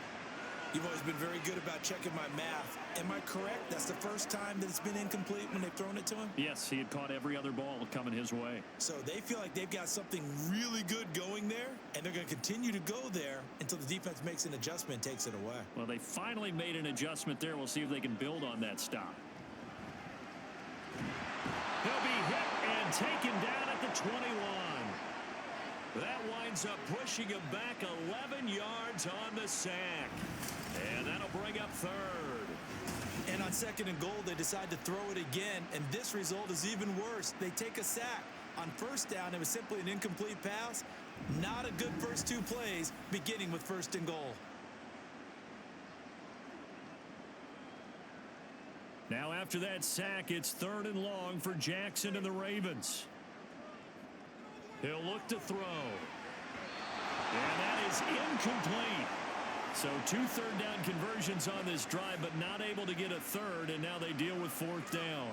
You've always been very good about checking my math. Am I correct? That's the first time that it's been incomplete when they've thrown it to him? Yes, he had caught every other ball coming his way. So they feel like they've got something really good going there, and they're going to continue to go there until the defense makes an adjustment and takes it away. Well, they finally made an adjustment there. We'll see if they can build on that stop. He'll be hit and taken down at the 21. That winds up pushing him back 11 yards on the sack. And that'll bring up 3rd. And on 2nd and goal, they decide to throw it again, and this result is even worse. They take a sack. On 1st down, it was simply an incomplete pass. Not a good first 2 plays, beginning with 1st and goal. Now after that sack, it's 3rd and long for Jackson and the Ravens. He'll look to throw. And that is incomplete. So 2 3rd-down conversions on this drive, but not able to get a 3rd, and now they deal with 4th down.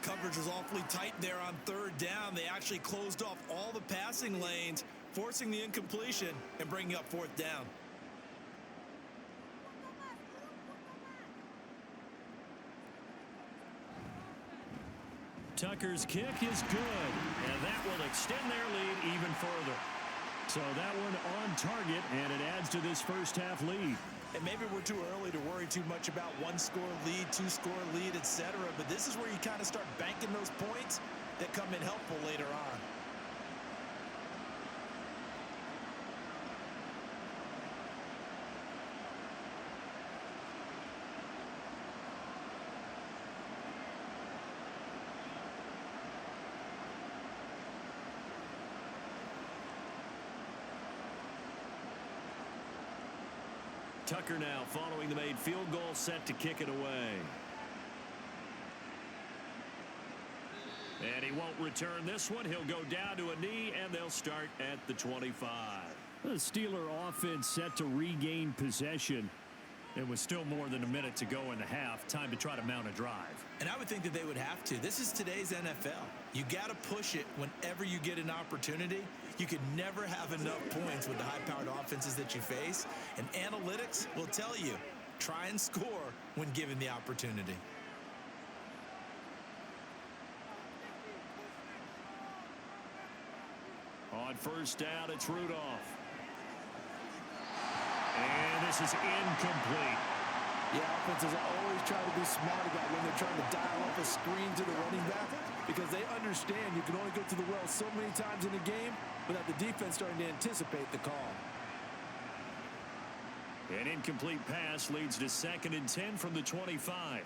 Coverage was awfully tight there on 3rd down. They actually closed off all the passing lanes, forcing the incompletion and bringing up 4th down. Tucker's kick is good, and that will extend their lead even further. So that one on target, and it adds to this first-half lead. And maybe we're too early to worry too much about one-score lead, two-score lead, etc. But this is where you kind of start banking those points that come in helpful later on. Tucker now following the made field goal, set to kick it away. And he won't return this one. He'll go down to a knee, and they'll start at the 25. The Steeler offense set to regain possession. It was still more than a minute to go in the half. Time to try to mount a drive. And I would think that they would have to. This is today's NFL. You got to push it whenever you get an opportunity. You could never have enough points with the high-powered offenses that you face. And analytics will tell you, try and score when given the opportunity. On first down, it's Rudolph. And this is incomplete. Yeah, offenses always try to be smart about when they're trying to dial up a screen to the running back because they understand you can only go to the well so many times in a game without the defense starting to anticipate the call. An incomplete pass leads to 2nd and 10 from the 25.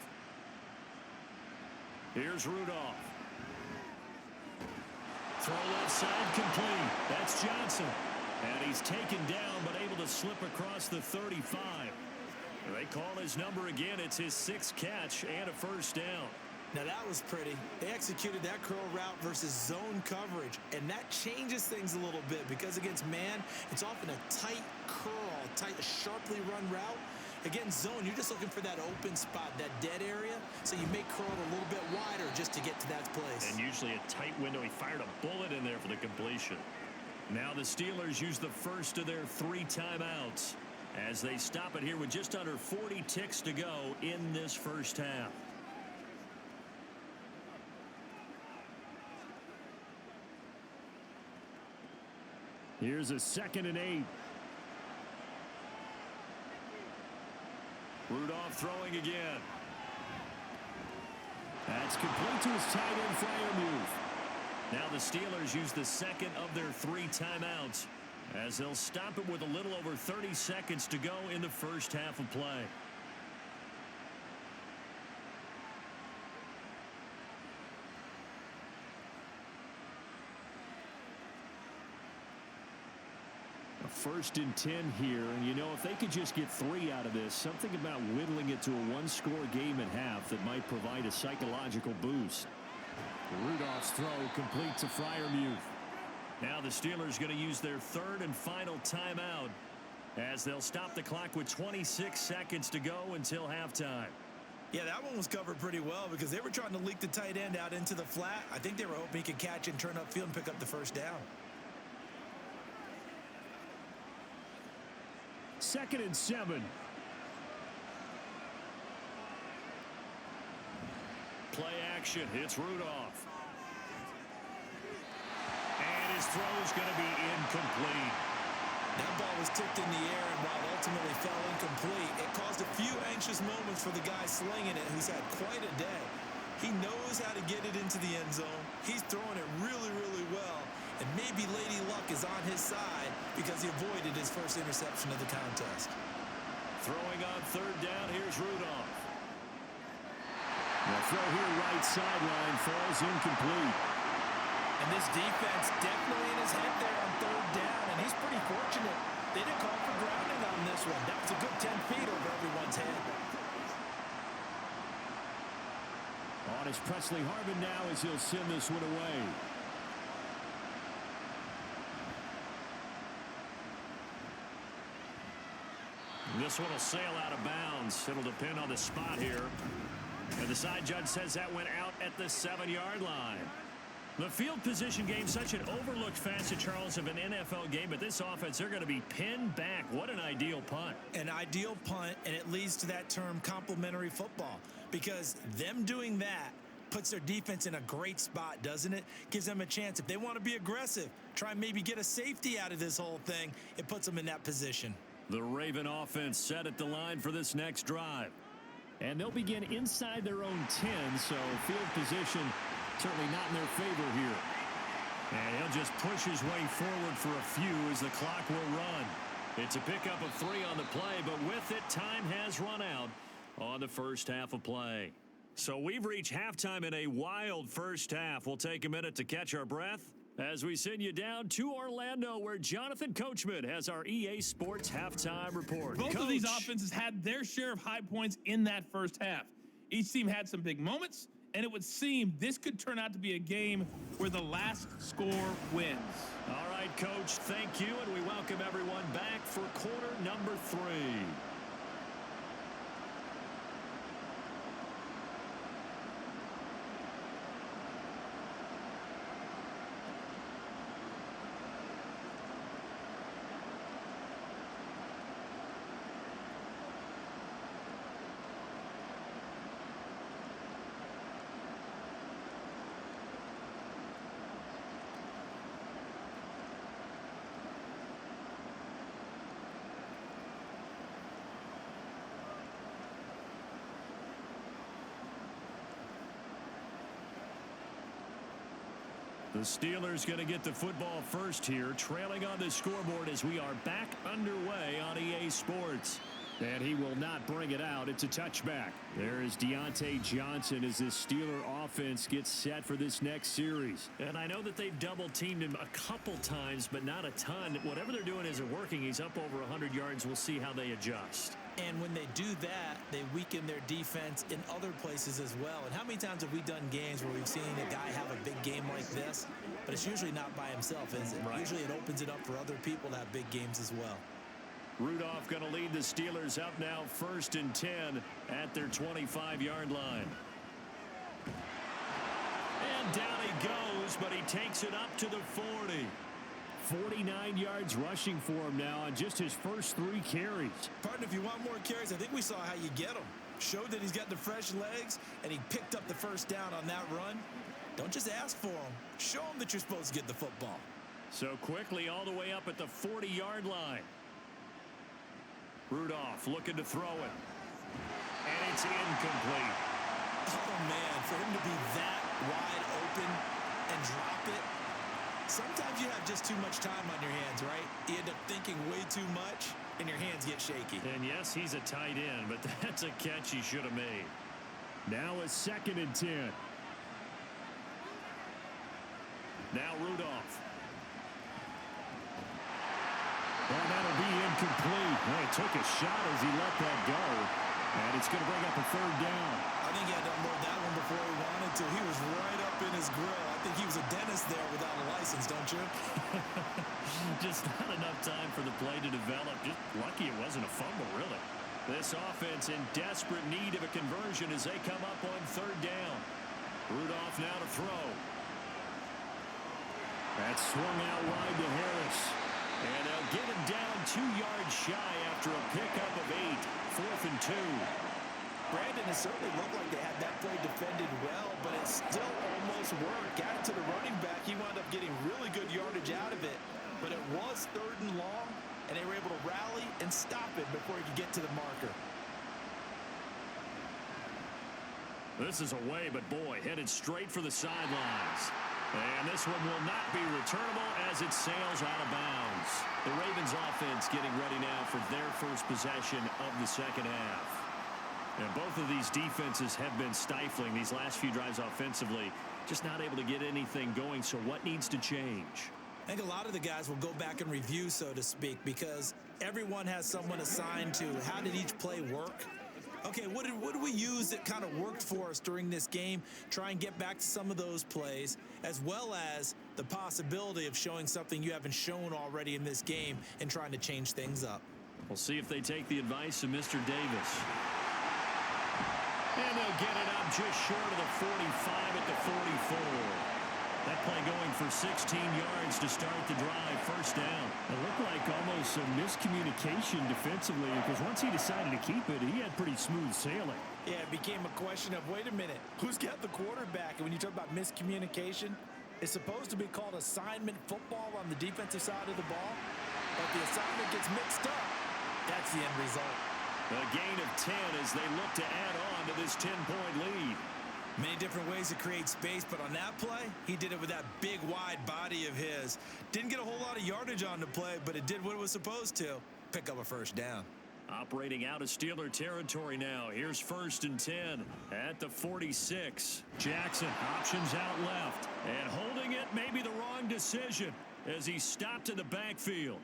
Here's Rudolph. Throw left side complete. That's Johnson. And he's taken down but able to slip across the 35. They call his number again. It's his 6th catch and a first down. Now that was pretty. They executed that curl route versus zone coverage, and that changes things a little bit because against man, it's often a tight curl, sharply run route. Against zone, you're just looking for that open spot, that dead area, so you may curl it a little bit wider just to get to that place. And usually a tight window. He fired a bullet in there for the completion. Now the Steelers use the first of their 3 timeouts as they stop it here with just under 40 ticks to go in this first half. Here's a 2nd and 8. Rudolph throwing again. That's complete to his tight end Freiermuth. Now the Steelers use the 2nd of their 3 timeouts as they'll stop it with a little over 30 seconds to go in the first half of play. A 1st and 10 here, and you know, if they could just get 3 out of this, something about whittling it to a 1-score game at half that might provide a psychological boost. Rudolph's throw complete to Freiermuth. Now the Steelers going to use their 3rd and final timeout as they'll stop the clock with 26 seconds to go until halftime. Yeah, that one was covered pretty well because they were trying to leak the tight end out into the flat. I think they were hoping he could catch and turn upfield and pick up the first down. 2nd and 7. Play action. It's Rudolph. And his throw's going to be incomplete. That ball was tipped in the air, and while it ultimately fell incomplete, it caused a few anxious moments for the guy slinging it, who's had quite a day. He knows how to get it into the end zone. He's throwing it really, really well. And maybe Lady Luck is on his side because he avoided his first interception of the contest. Throwing on 3rd down, here's Rudolph. The throw here right sideline falls incomplete. And this defense definitely in his head there on 3rd down, and he's pretty fortunate. They didn't call for grounding on this one. That was a good 10 feet over everyone's head. On is Presley Harvin now as he'll send this one away. This one will sail out of bounds. It'll depend on the spot here. And the side judge says that went out at the 7-yard line. The field position game, such an overlooked facet, Charles, of an NFL game. But this offense, they're going to be pinned back. What an ideal punt. An ideal punt, and it leads to that term complementary football. Because them doing that Puts their defense in a great spot, doesn't it? Gives them a chance. If they want to be aggressive, try and maybe get a safety out of this whole thing, it puts them in that position. The Raven offense set at the line for this next drive. And they'll begin inside their own 10, so field position certainly not in their favor here. And he'll just push his way forward for a few as the clock will run. It's a pickup of 3 on the play, but with it, time has run out on the first half of play. So we've reached halftime in a wild first half. We'll take a minute to catch our breath as we send you down to Orlando, where Jonathan Coachman has our EA Sports halftime report. Both Coach. of these offenses had their share of high points in that first half. Each team had some big moments, and it would seem this could turn out to be a game where the last score wins. All right, Coach, thank you, and we welcome everyone back for quarter number 3. The Steelers going to get the football first here, trailing on the scoreboard as we are back underway on EA Sports. And he will not bring it out. It's a touchback. There is Deontay Johnson as this Steeler offense gets set for this next series. And I know that they've double-teamed him a couple times, but not a ton. Whatever they're doing isn't working. He's up over 100 yards. We'll see how they adjust. And when they do that, they weaken their defense in other places as well. And how many times have we done games where we've seen a guy have a big game like this? But it's usually not by himself, is it? Right. Usually it opens it up for other people to have big games as well. Rudolph going to lead the Steelers up now 1st and 10 at their 25-yard line. And down he goes, but he takes it up to the 40. 49 yards rushing for him now on just his first 3 carries. Partner, if you want more carries, I think we saw how you get them. Showed that he's got the fresh legs, and he picked up the first down on that run. Don't just ask for them. Show them that you're supposed to get the football. So quickly all the way up at the 40-yard line. Rudolph looking to throw it. And it's incomplete. Oh, man, for him to be that wide open and drop it. Sometimes you have just too much time on your hands, right? You end up thinking way too much, and your hands get shaky. And yes, he's a tight end, but that's a catch he should have made. Now a 2nd and 10. Now Rudolph. And that'll be incomplete. Well, he took a shot as he let that go. And it's going to bring up a 3rd down. I think he had to unload that one before he wanted to. He was right up in his grill. I think he was a dentist there without a license, don't you? Just not enough time for the play to develop. Just lucky it wasn't a fumble, really. This offense in desperate need of a conversion as they come up on 3rd down. Rudolph now to throw. That's swung out wide to Harris. And they'll get him down 2 yards shy after a pickup of 8. 4th and 2. Brandon, it certainly looked like they had that play defended well, but it still almost worked. Got it to the running back. He wound up getting really good yardage out of it, but it was 3rd and long, and they were able to rally and stop it before he could get to the marker. This is away, but boy, headed straight for the sidelines. And this one will not be returnable as it sails out of bounds. The Ravens offense getting ready now for their first possession of the second half. And both of these defenses have been stifling these last few drives offensively. Just not able to get anything going, so what needs to change? I think a lot of the guys will go back and review, so to speak, because everyone has someone assigned to how did each play work. Okay, what did we use that kind of worked for us during this game? Try and get back to some of those plays, as well as the possibility of showing something you haven't shown already in this game and trying to change things up. We'll see if they take the advice of Mr. Davis. And they'll get it up just short of the 45 at the 44. That play going for 16 yards to start the drive. First down. It looked like almost some miscommunication defensively because once he decided to keep it, he had pretty smooth sailing. Yeah, it became a question of, wait a minute, who's got the quarterback? And when you talk about miscommunication, it's supposed to be called assignment football on the defensive side of the ball. But the assignment gets mixed up. That's the end result. A gain of 10 as they look to add on to this 10-point lead. Many different ways to create space, but on that play, he did it with that big, wide body of his. Didn't get a whole lot of yardage on the play, but it did what it was supposed to. Pick up a first down. Operating out of Steeler territory now. Here's 1st and 10 at the 46. Jackson options out left. And holding it may be the wrong decision as he stopped in the backfield.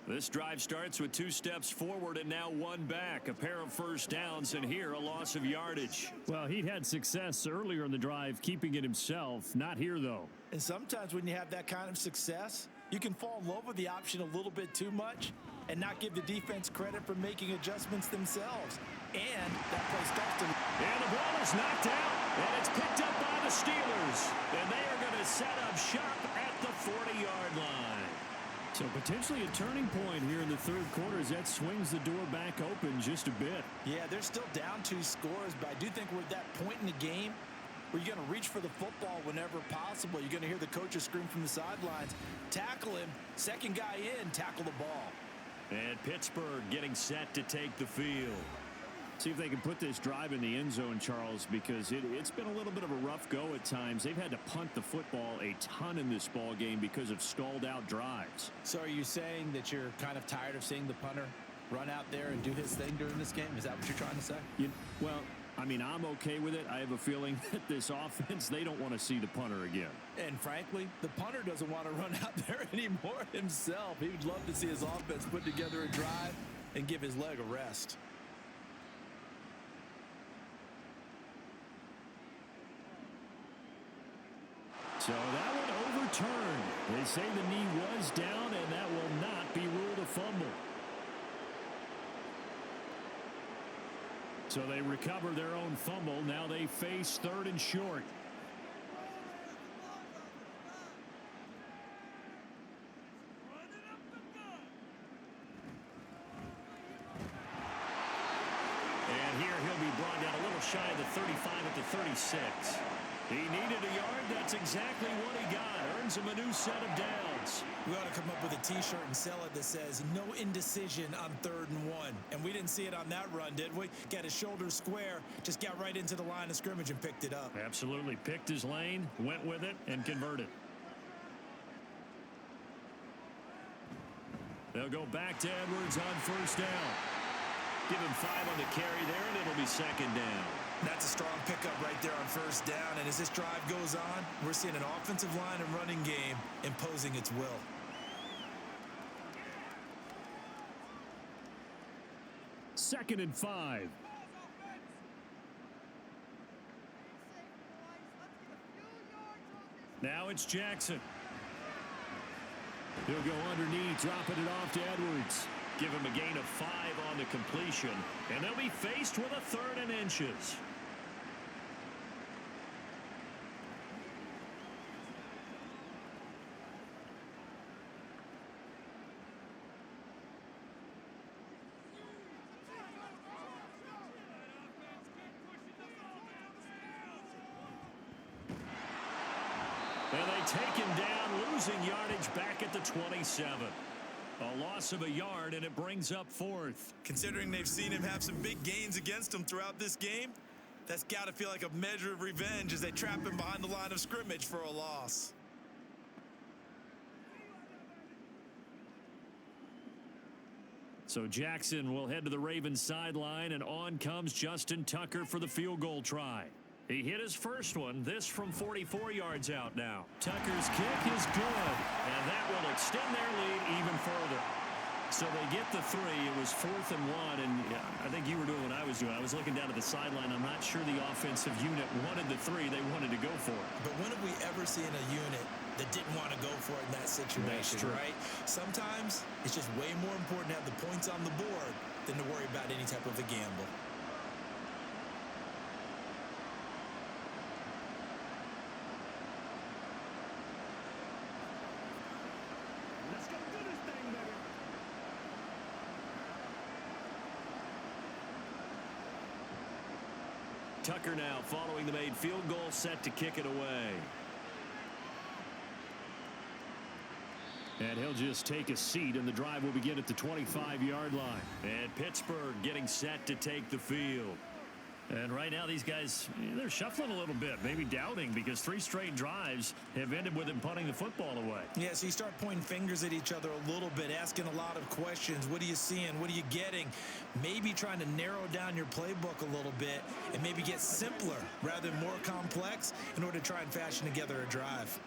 This drive starts with 2 steps forward and now 1 back. A pair of first downs, and here a loss of yardage. Well, he'd had success earlier in the drive keeping it himself. Not here, though. And sometimes when you have that kind of success, you can fall in love with the option a little bit too much and not give the defense credit for making adjustments themselves. And that play starts to... And the ball is knocked out, and it's picked up by the Steelers. And they are going to set up shop at the 40-yard line. So potentially a turning point here in the third quarter as that swings the door back open just a bit. Yeah, they're still down 2 scores, but I do think we're at that point in the game where you're going to reach for the football whenever possible. You're going to hear the coaches scream from the sidelines, tackle him, second guy in, tackle the ball. And Pittsburgh getting set to take the field. See if they can put this drive in the end zone, Charles, because it's been a little bit of a rough go at times. They've had to punt the football a ton in this ball game because of stalled-out drives. So are you saying that you're kind of tired of seeing the punter run out there and do his thing during this game? Is that what you're trying to say? Well, I mean, I'm okay with it. I have a feeling that this offense, they don't want to see the punter again. And frankly, the punter doesn't want to run out there anymore himself. He would love to see his offense put together a drive and give his leg a rest. So that one overturned. They say the knee was down, and that will not be ruled a fumble. So they recover their own fumble. Now they face 3rd and short. And here he'll be brought down a little shy of the 35 at the 36. He needed a yard. That's exactly what he got. Earns him a new set of downs. We ought to come up with a T-shirt and sell it that says, no indecision on 3rd and 1. And we didn't see it on that run, did we? Got his shoulders square, just got right into the line of scrimmage and picked it up. Absolutely. Picked his lane, went with it, and converted. They'll go back to Edwards on 1st down. Give him 5 on the carry there, and it'll be 2nd down. That's a strong pickup right there on 1st down. And as this drive goes on, we're seeing an offensive line and running game imposing its will. Second and 5. Now it's Jackson. He'll go underneath, dropping it off to Edwards. Give him a gain of 5 on the completion, and they'll be faced with a 3rd and inches. And they take him down, losing yardage back at the 27. A loss of a yard, and it brings up 4th. Considering they've seen him have some big gains against them throughout this game, that's got to feel like a measure of revenge as they trap him behind the line of scrimmage for a loss. So Jackson will head to the Ravens sideline, and on comes Justin Tucker for the field goal try. He hit his first one, this from 44 yards out now. Tucker's kick is good, and that will extend their lead even further. So they get the 3. It was 4th and 1, and I think you were doing what I was doing. I was looking down at the sideline. I'm not sure the offensive unit wanted the 3. They wanted to go for it. But when have we ever seen a unit that didn't want to go for it in that situation, right? Sometimes it's just way more important to have the points on the board than to worry about any type of a gamble. Tucker now following the made field goal, set to kick it away. And he'll just take a seat, and the drive will begin at the 25-yard line. And Pittsburgh getting set to take the field. And right now, these guys, they're shuffling a little bit, maybe doubting, because 3 straight drives have ended with them punting the football away. Yeah, so you start pointing fingers at each other a little bit, asking a lot of questions. What are you seeing? What are you getting? Maybe trying to narrow down your playbook a little bit and maybe get simpler rather than more complex in order to try and fashion together a drive.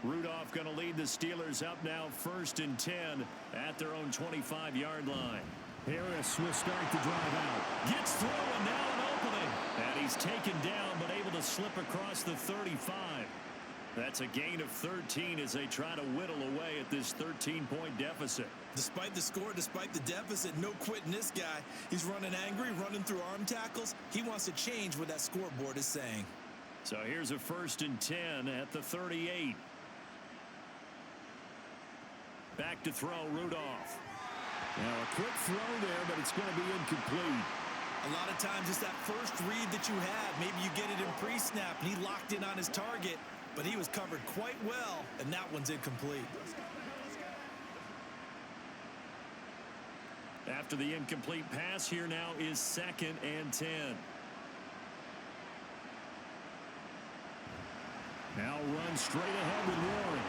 Rudolph going to lead the Steelers up now 1st and 10 at their own 25-yard line. Harris will start the drive out. Gets through, and now an opening. And he's taken down, but able to slip across the 35. That's a gain of 13 as they try to whittle away at this 13-point deficit. Despite the score, despite the deficit, no quitting this guy. He's running angry, running through arm tackles. He wants to change what that scoreboard is saying. So here's a 1st and 10 at the 38. Back to throw, Rudolph. Now a quick throw there, but it's going to be incomplete. A lot of times it's that first read that you have. Maybe you get it in pre-snap, and he locked in on his target, but he was covered quite well, and that one's incomplete. After the incomplete pass, here now is 2nd and 10. Now run straight ahead with Warren.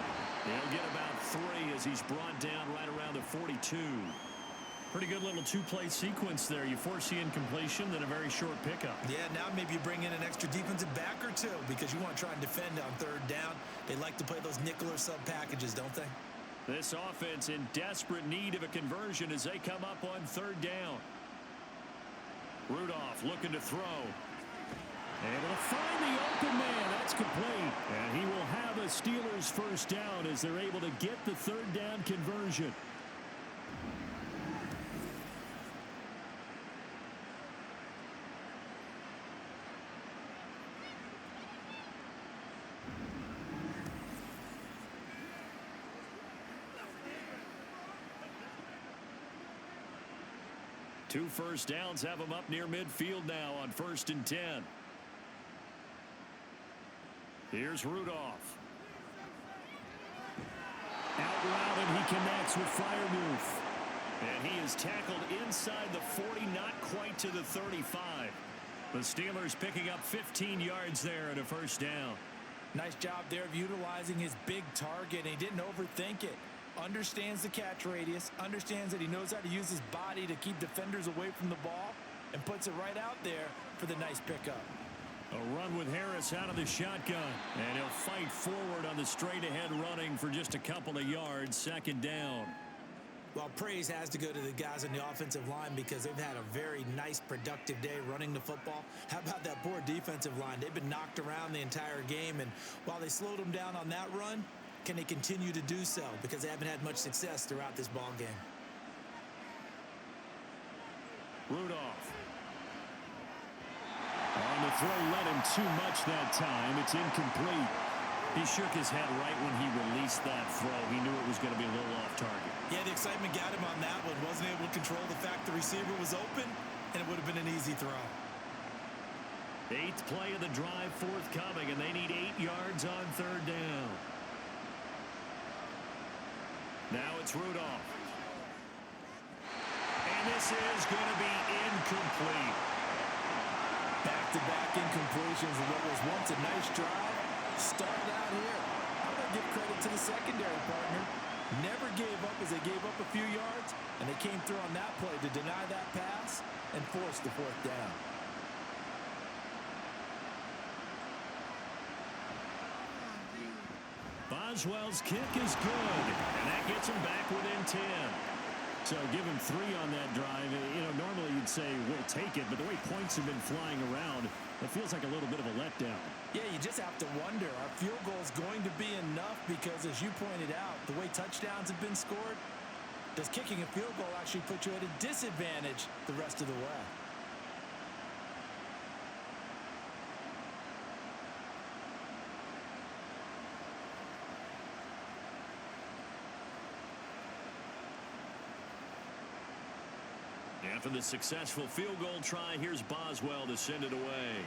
He'll get about 3 as he's brought down right around the 42. Pretty good little 2-play sequence there. You force the incompletion, then a very short pickup. Yeah, now maybe you bring in an extra defensive back or 2 because you want to try and defend on 3rd down. They like to play those nickel or sub packages, don't they? This offense in desperate need of a conversion as they come up on 3rd down. Rudolph looking to throw. Able to find the open man. That's complete. And he will have a Steelers 1st down as they're able to get the 3rd down conversion. Two 1st downs have them up near midfield now on 1st and 10. Here's Rudolph. Out route, and he connects with Freiermuth. And he is tackled inside the 40, not quite to the 35. The Steelers picking up 15 yards there and a 1st down. Nice job there of utilizing his big target, and he didn't overthink it. Understands the catch radius, understands that he knows how to use his body to keep defenders away from the ball, and puts it right out there for the nice pickup. A run with Harris out of the shotgun, and he'll fight forward on the straight-ahead running for just a couple of yards, 2nd down. Well, praise has to go to the guys on the offensive line because they've had a very nice, productive day running the football. How about that poor defensive line? They've been knocked around the entire game, and while they slowed them down on that run, can they continue to do so? Because they haven't had much success throughout this ball game. Rudolph. On the throw, let him too much that time. It's incomplete. He shook his head right when he released that throw. He knew it was going to be a little off target. Yeah, the excitement got him on that one. Wasn't able to control the fact the receiver was open, and it would have been an easy throw. 8th play of the drive forthcoming, and they need 8 yards on 3rd down. Now it's Rudolph. And this is going to be incomplete. Back-to-back incompletions of what was once a nice drive started out here. I'm going to give credit to the secondary partner. Never gave up as they gave up a few yards, and they came through on that play to deny that pass and force the 4th down. Boswell's kick is good, and that gets him back within 10. So give him 3 on that drive. You know, normally you'd say we'll take it, but the way points have been flying around, it feels like a little bit of a letdown. Yeah, you just have to wonder, are field goals going to be enough? Because as you pointed out, the way touchdowns have been scored, does kicking a field goal actually put you at a disadvantage the rest of the way? After the successful field goal try, here's Boswell to send it away.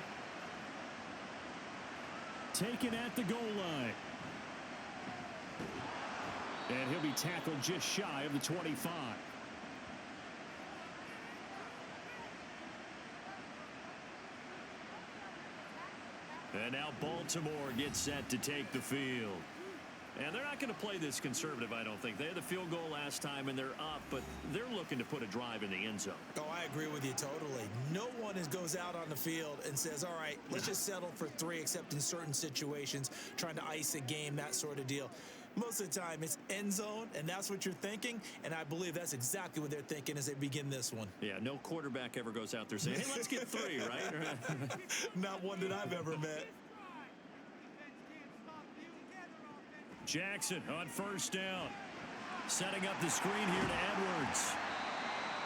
taken at the goal line. And he'll be tackled just shy of the 25. And now Baltimore gets set to take the field. And they're not going to play this conservative, I don't think. They had the field goal last time, and they're up, but they're looking to put a drive in the end zone. Oh, I agree with you totally. No one goes out on the field and says, all right, let's just settle for 3, except in certain situations, trying to ice a game, that sort of deal. Most of the time, it's end zone, and that's what you're thinking, and I believe that's exactly what they're thinking as they begin this one. Yeah, no quarterback ever goes out there saying, hey, let's get 3, right? Not one that I've ever met. Jackson on first down. Setting up the screen here to Edwards.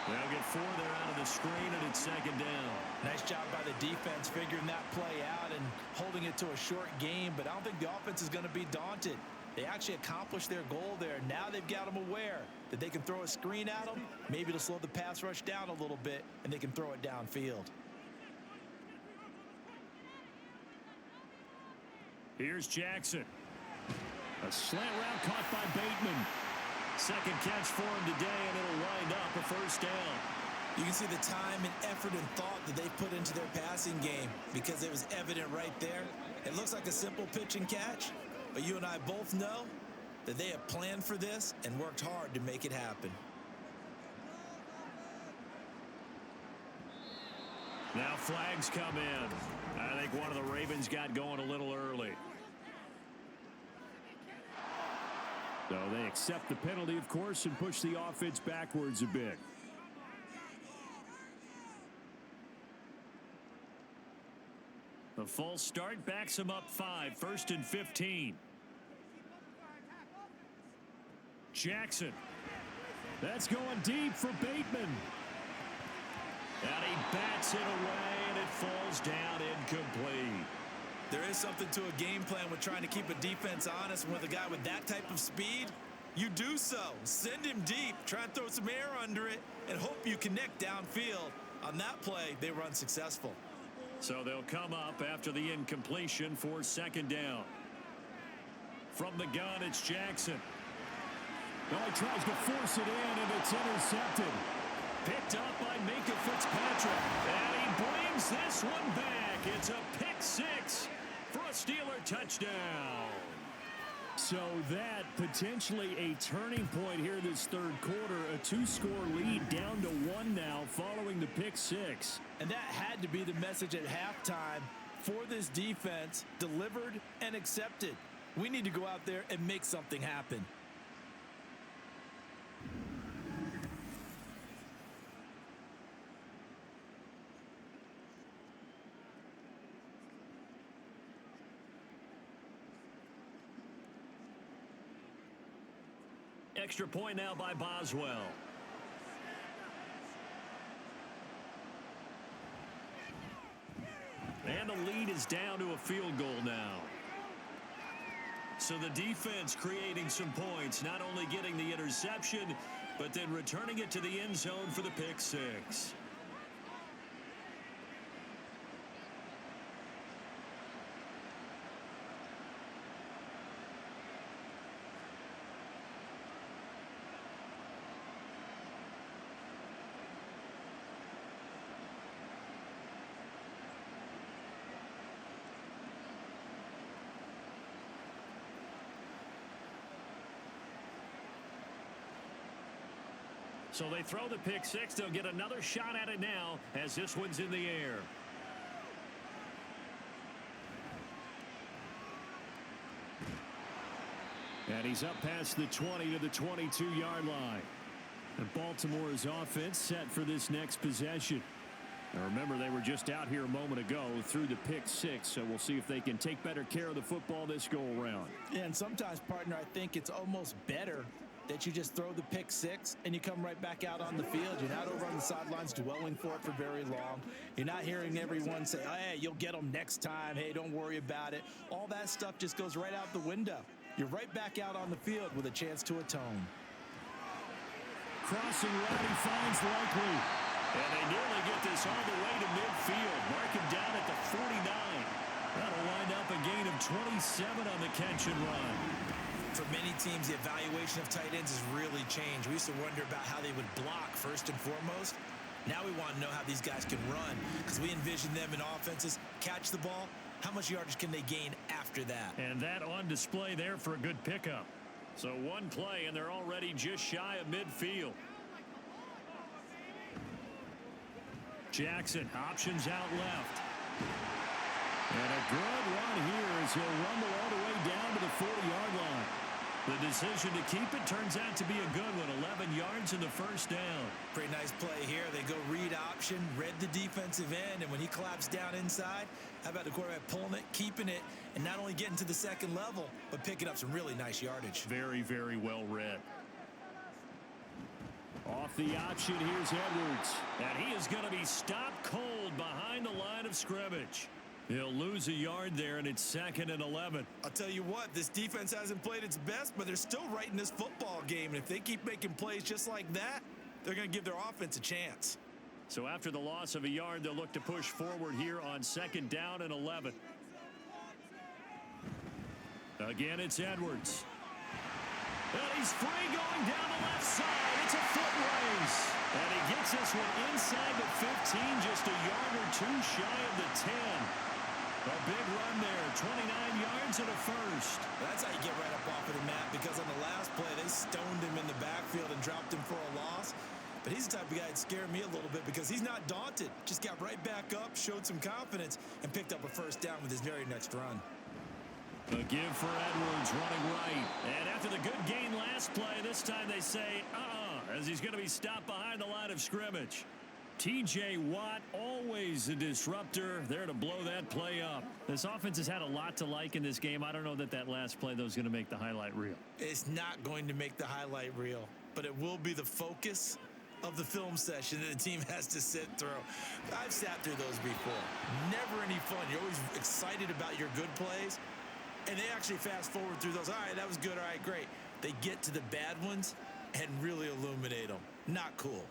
They'll get 4 there out of the screen, and it's second down. Nice job by the defense figuring that play out and holding it to a short game, but I don't think the offense is going to be daunted. They actually accomplished their goal there. Now they've got them aware that they can throw a screen at them, maybe to slow the pass rush down a little bit, and they can throw it downfield. Here's Jackson. A slant route caught by Bateman. Second catch for him today, and it'll wind up a first down. You can see the time and effort and thought that they put into their passing game because it was evident right there. It looks like a simple pitch and catch, but you and I both know that they have planned for this and worked hard to make it happen. Now flags come in. I think one of the Ravens got going a little early. So they accept the penalty, of course, and push the offense backwards a bit. The false start backs him up 5, 1st and 15. Jackson. That's going deep for Bateman. And he bats it away, and it falls down incomplete. There is something to a game plan with trying to keep a defense honest. With a guy with that type of speed, you do so. Send him deep, try and throw some air under it, and hope you connect downfield. On that play, they were unsuccessful. So they'll come up after the incompletion for second down. From the gun, it's Jackson. Well, he tries to force it in, and it's intercepted. Picked up by Minka Fitzpatrick. And he brings this one back. It's a pick 6 for a Steeler touchdown. So that potentially a turning point here this third quarter. A 2-score lead down to 1 now following the pick 6. And that had to be the message at halftime for this defense. Delivered and accepted. We need to go out there and make something happen. Extra point now by Boswell. And the lead is down to a field goal now. So the defense creating some points, not only getting the interception, but then returning it to the end zone for the pick 6. So they throw the pick 6. They'll get another shot at it now as this one's in the air. And he's up past the 20 to the 22-yard line. And Baltimore's offense set for this next possession. Now remember, they were just out here a moment ago through the pick 6, so we'll see if they can take better care of the football this go-around. Yeah, and sometimes, partner, I think it's almost better that you just throw the pick 6 and you come right back out on the field. You're not over on the sidelines dwelling for it for very long. You're not hearing everyone say, oh, hey, you'll get them next time. Hey, don't worry about it. All that stuff just goes right out the window. You're right back out on the field with a chance to atone. Crossing route, he finds Likely. And they nearly get this all the way to midfield. Mark him down at the 49. That'll wind up a gain of 27 on the catch and run. For many teams, the evaluation of tight ends has really changed. We used to wonder about how they would block first and foremost. Now we want to know how these guys can run, because we envision them in offenses catch the ball. How much yardage can they gain after that? And that on display there for a good pickup. So one play, and they're already just shy of midfield. Jackson options out left. And a good run here as he'll rumble all the way down to the 40-yard line. The decision to keep it turns out to be a good one. 11 yards and the first down. Pretty nice play here. They go read option, read the defensive end, and when he collapsed down inside, how about the quarterback pulling it, keeping it, and not only getting to the second level, but picking up some really nice yardage. Very, very well read. Off the option, here's Edwards. And he is going to be stopped cold behind the line of scrimmage. He'll lose a yard there, and it's 2nd and 11. I'll tell you what, this defense hasn't played its best, but they're still right in this football game. And if they keep making plays just like that, they're going to give their offense a chance. So after the loss of a yard, they'll look to push forward here on 2nd down and 11. Again, it's Edwards. And he's free going down the left side. It's a foot race. And he gets this one inside the 15, just a yard or two shy of the 10. A big run there, 29 yards and a first. That's how you get right up off of the mat, because on the last play, they stoned him in the backfield and dropped him for a loss. But he's the type of guy that scared me a little bit because he's not daunted. Just got right back up, showed some confidence, and picked up a first down with his very next run. A give for Edwards running right. And after the good gain last play, this time they say, as he's going to be stopped behind the line of scrimmage. T.J. Watt, always a disruptor, there to blow that play up. This offense has had a lot to like in this game. I don't know that that last play, though, is going to make the highlight reel. It's not going to make the highlight reel, but it will be the focus of the film session that the team has to sit through. I've sat through those before. Never any fun. You're always excited about your good plays, and they actually fast forward through those. All right, that was good. All right, great. They get to the bad ones and really illuminate them. Not cool.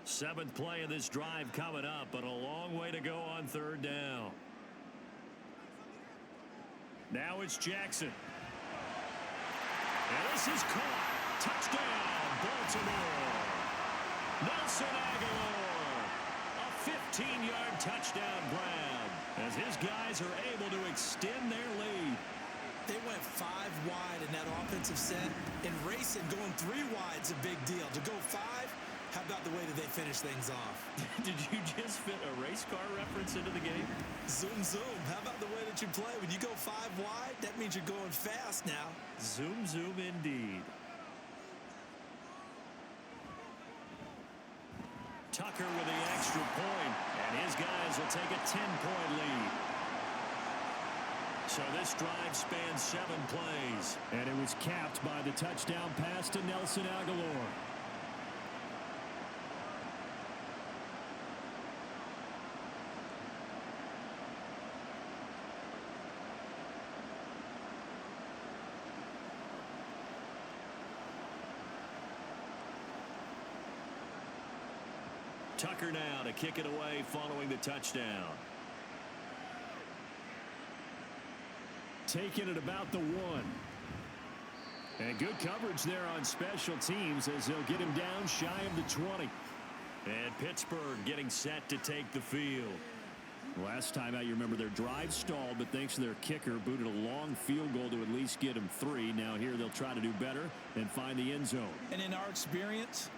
7th play of this drive coming up, but a long way to go on 3rd down. Now it's Jackson. And this is caught. Touchdown, Baltimore. Nelson Aguilar. A 15-yard touchdown grab as his guys are able to extend their lead. They went 5 wide in that offensive set. In racing, going 3 wide's a big deal. To go 5, how about the way that they finish things off? Did you just fit a race car reference into the game? Zoom, zoom. How about the way that you play? When you go 5 wide, that means you're going fast now. Zoom, zoom indeed. Tucker with the extra point, and his guys will take a 10-point lead. So this drive spans 7 plays, and it was capped by the touchdown pass to Nelson Aguilar. Tucker now to kick it away following the touchdown. Taking it about the 1. And good coverage there on special teams as they'll get him down shy of the 20. And Pittsburgh getting set to take the field. Last time out, you remember their drive stalled, but thanks to their kicker, booted a long field goal to at least get him 3. Now here they'll try to do better and find the end zone. And in our experience,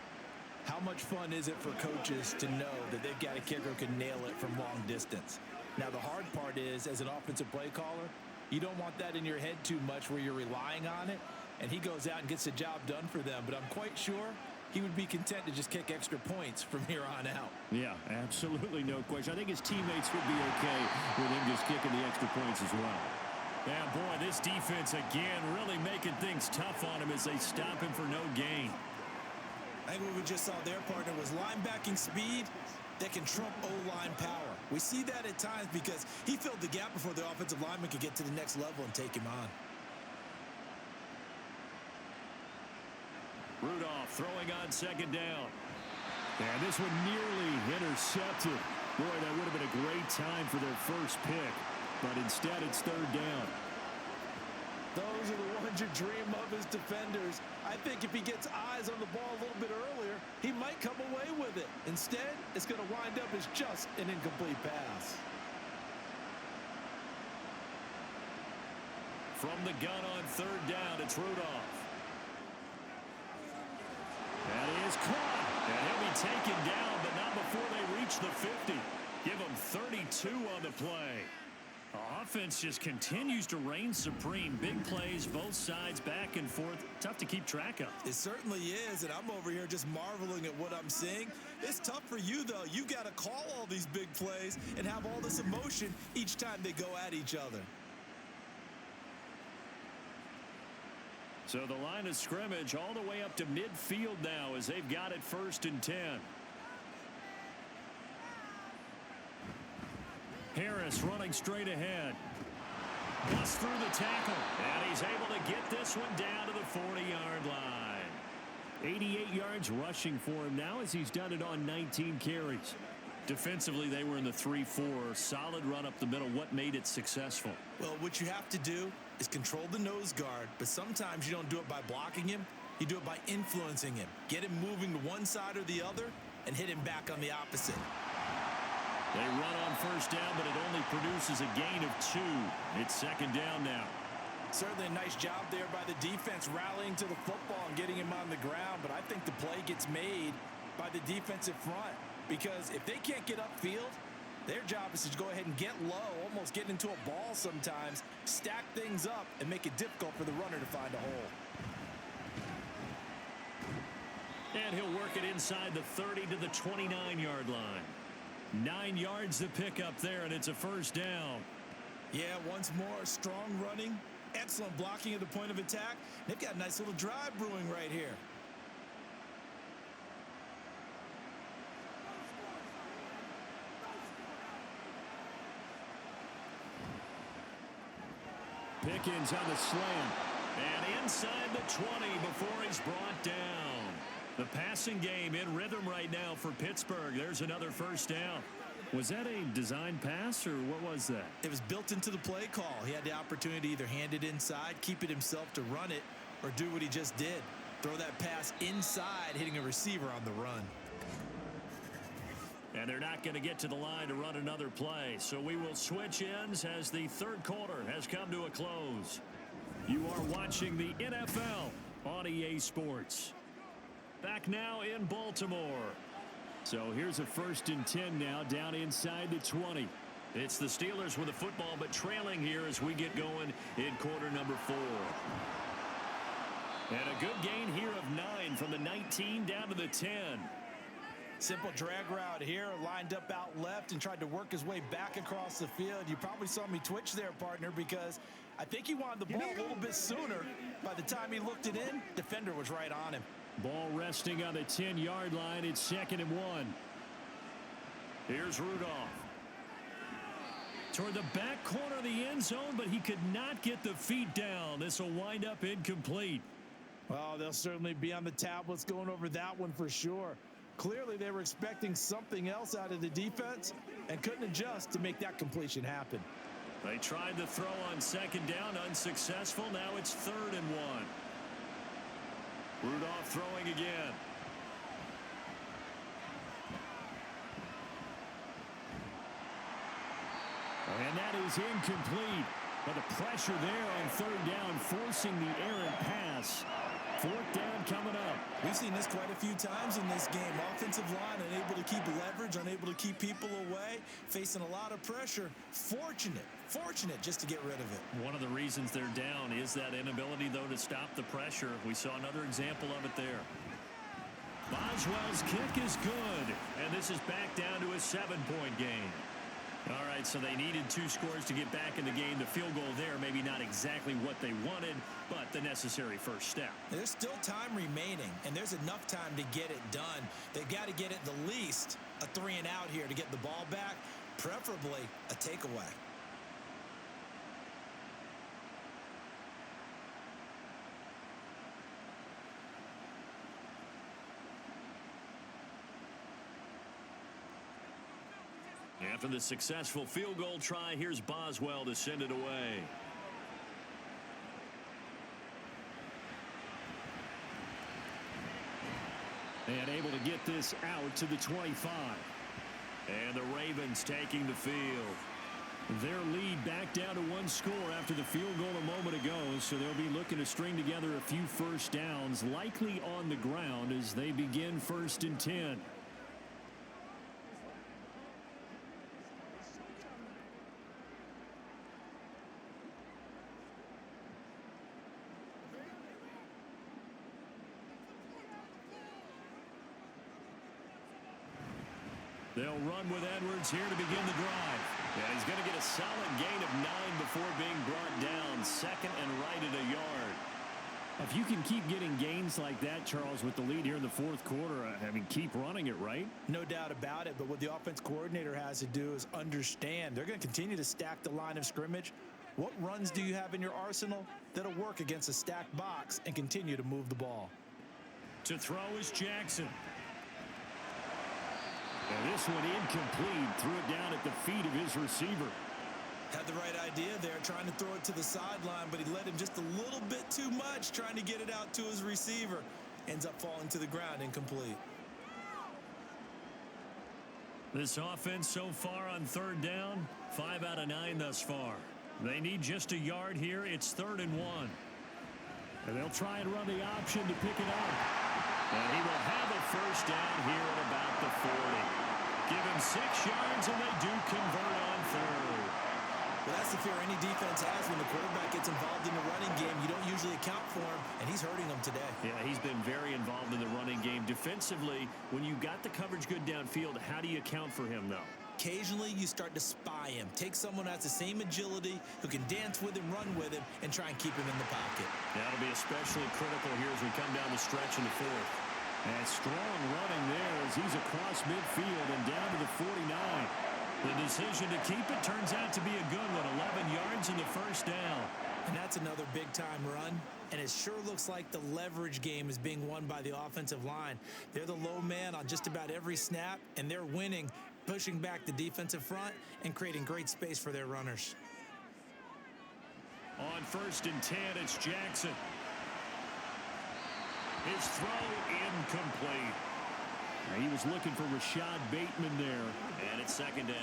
how much fun is it for coaches to know that they've got a kicker who can nail it from long distance? Now, the hard part is, as an offensive play caller, you don't want that in your head too much where you're relying on it, and he goes out and gets the job done for them. But I'm quite sure he would be content to just kick extra points from here on out. Yeah, absolutely no question. I think his teammates would be okay with him just kicking the extra points as well. Yeah, boy, this defense again really making things tough on him as they stop him for no gain. I think what we just saw their partner was linebacking speed that can trump O-line power. We see that at times because he filled the gap before the offensive lineman could get to the next level and take him on. Rudolph throwing on 2nd down. And this one nearly intercepted. Boy, that would have been a great time for their first pick, but instead it's third down. Those are the ones you dream of as defenders. I think if he gets eyes on the ball a little bit earlier, he might come away with it. Instead, it's going to wind up as just an incomplete pass. From the gun on third down, it's Rudolph. That is caught. And he'll be taken down, but not before they reach the 50. Give him 32 on the play. Offense just continues to reign supreme. Big plays, both sides, back and forth. Tough to keep track of. It certainly is, and I'm over here just marveling at what I'm seeing. It's tough for you, though. You got to call all these big plays and have all this emotion each time they go at each other. So the line of scrimmage all the way up to midfield now as they've got it 1st and 10. Harris running straight ahead. Busts through the tackle. And he's able to get this one down to the 40-yard line. 88 yards rushing for him now as he's done it on 19 carries. Defensively, they were in the 3-4. Solid run up the middle. What made it successful? Well, what you have to do is control the nose guard, but sometimes you don't do it by blocking him. You do it by influencing him. Get him moving to one side or the other and hit him back on the opposite. They run on first down, but it only produces a gain of 2. It's second down now. Certainly a nice job there by the defense rallying to the football and getting him on the ground, but I think the play gets made by the defensive front because if they can't get upfield, their job is to go ahead and get low, almost get into a ball sometimes, stack things up, and make it difficult for the runner to find a hole. And he'll work it inside the 30 to the 29-yard line. 9 yards to pick up there, and it's a first down. Yeah, once more, strong running, excellent blocking at the point of attack. They've got a nice little drive brewing right here. Pickens on the slant. And inside the 20 before he's brought down. The passing game in rhythm right now for Pittsburgh. There's another first down. Was that a design pass, or what was that? It was built into the play call. He had the opportunity to either hand it inside, keep it himself to run it, or do what he just did. Throw that pass inside, hitting a receiver on the run. And they're not going to get to the line to run another play. So we will switch ends as the third quarter has come to a close. You are watching the NFL on EA Sports. Back now in Baltimore. So here's a 1st and 10 now down inside the 20. It's the Steelers with the football, but trailing here as we get going in quarter number 4. And a good gain here of 9 from the 19 down to the 10. Simple drag route here, lined up out left and tried to work his way back across the field. You probably saw me twitch there, partner, because I think he wanted the ball a little bit sooner. By the time he looked it in, defender was right on him. Ball resting on the 10-yard line. It's 2nd and 1. Here's Rudolph. Toward the back corner of the end zone, but he could not get the feet down. This will wind up incomplete. Well, they'll certainly be on the tablets going over that one for sure. Clearly, they were expecting something else out of the defense and couldn't adjust to make that completion happen. They tried the throw on 2nd down, unsuccessful. Now it's 3rd and 1. Rudolph throwing again. And that is incomplete. But the pressure there on 3rd down, forcing the errant pass. 4th down coming up. We've seen this quite a few times in this game. Offensive line unable to keep leverage, unable to keep people away, facing a lot of pressure. Fortunate just to get rid of it. One of the reasons they're down is that inability, though, to stop the pressure. We saw another example of it there. Boswell's kick is good, and this is back down to a 7-point game. All right, so they needed 2 scores to get back in the game. The field goal there, maybe not exactly what they wanted, but the necessary first step. There's still time remaining, and there's enough time to get it done. They've got to get at the least a 3-and-out here to get the ball back, preferably a takeaway. After the successful field goal try, here's Boswell to send it away. And able to get this out to the 25. And the Ravens taking the field. Their lead back down to one score after the field goal a moment ago, so they'll be looking to string together a few first downs, likely on the ground as they begin 1st and 10. They'll run with Edwards here to begin the drive. And he's going to get a solid gain of 9 before being brought down. 2nd and right at a yard. If you can keep getting gains like that, Charles, with the lead here in the 4th quarter, I mean, keep running it, right? No doubt about it, but what the offense coordinator has to do is understand. They're going to continue to stack the line of scrimmage. What runs do you have in your arsenal that'll work against a stacked box and continue to move the ball? To throw is Jackson. And this one incomplete. Threw it down at the feet of his receiver. Had the right idea there, trying to throw it to the sideline, but he let him just a little bit too much, trying to get it out to his receiver. Ends up falling to the ground, incomplete. This offense so far on 3rd down, 5 out of 9 thus far. They need just a yard here. It's 3rd and 1. And they'll try and run the option to pick it up. And he will have a first down here at about the 40. Give him 6 yards, and they do convert on 3rd. Well, that's the fear any defense has when the quarterback gets involved in the running game. You don't usually account for him, and he's hurting them today. Yeah, he's been very involved in the running game. Defensively, when you got the coverage good downfield, how do you account for him, though? Occasionally, you start to spy him. Take someone who has the same agility, who can dance with him, run with him, and try and keep him in the pocket. That'll be especially critical here as we come down the stretch in the 4th. And strong running there as he's across midfield and down to the 49. The decision to keep it turns out to be a good one. 11 yards in the first down. And that's another big-time run. And it sure looks like the leverage game is being won by the offensive line. They're the low man on just about every snap, and they're winning, pushing back the defensive front and creating great space for their runners. On 1st and 10, it's Jackson. His throw incomplete. He was looking for Rashad Bateman there. And it's 2nd down.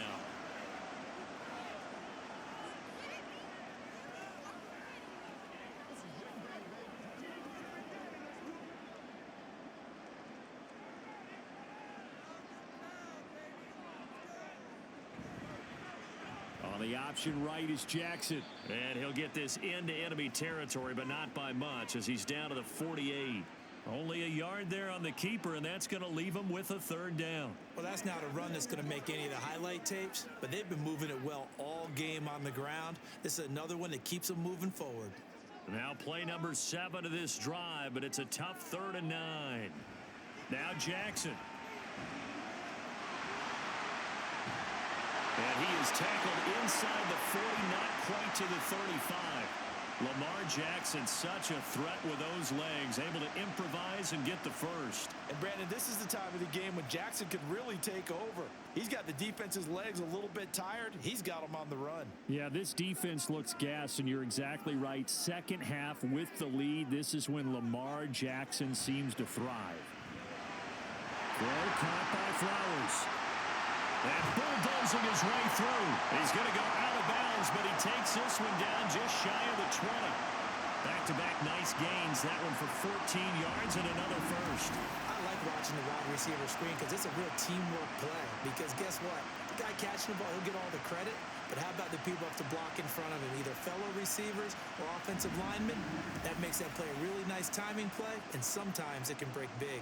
On the option right is Jackson. And he'll get this into enemy territory, but not by much as he's down to the 48. Only a yard there on the keeper, and that's going to leave him with a 3rd down. Well, that's not a run that's going to make any of the highlight tapes, but they've been moving it well all game on the ground. This is another one that keeps them moving forward. Now play number 7 of this drive, but it's a tough 3rd and 9. Now Jackson. And he is tackled inside the 40, not quite to the 35. Lamar Jackson, such a threat with those legs, able to improvise and get the first. And Brandon, this is the time of the game when Jackson could really take over. He's got the defense's legs a little bit tired. He's got them on the run. Yeah, this defense looks gassed, and you're exactly right. 2nd half with the lead. This is when Lamar Jackson seems to thrive. Throw caught by Flowers. And bulldozing his way through. He's going to go out of bounds, but he takes this one down just shy of the 20. Back-to-back nice gains. That one for 14 yards and another first. I like watching the wide receiver screen because it's a real teamwork play. Because guess what? The guy catching the ball, he'll get all the credit. But how about the people up to block in front of him, either fellow receivers or offensive linemen? That makes that play a really nice timing play, and sometimes it can break big.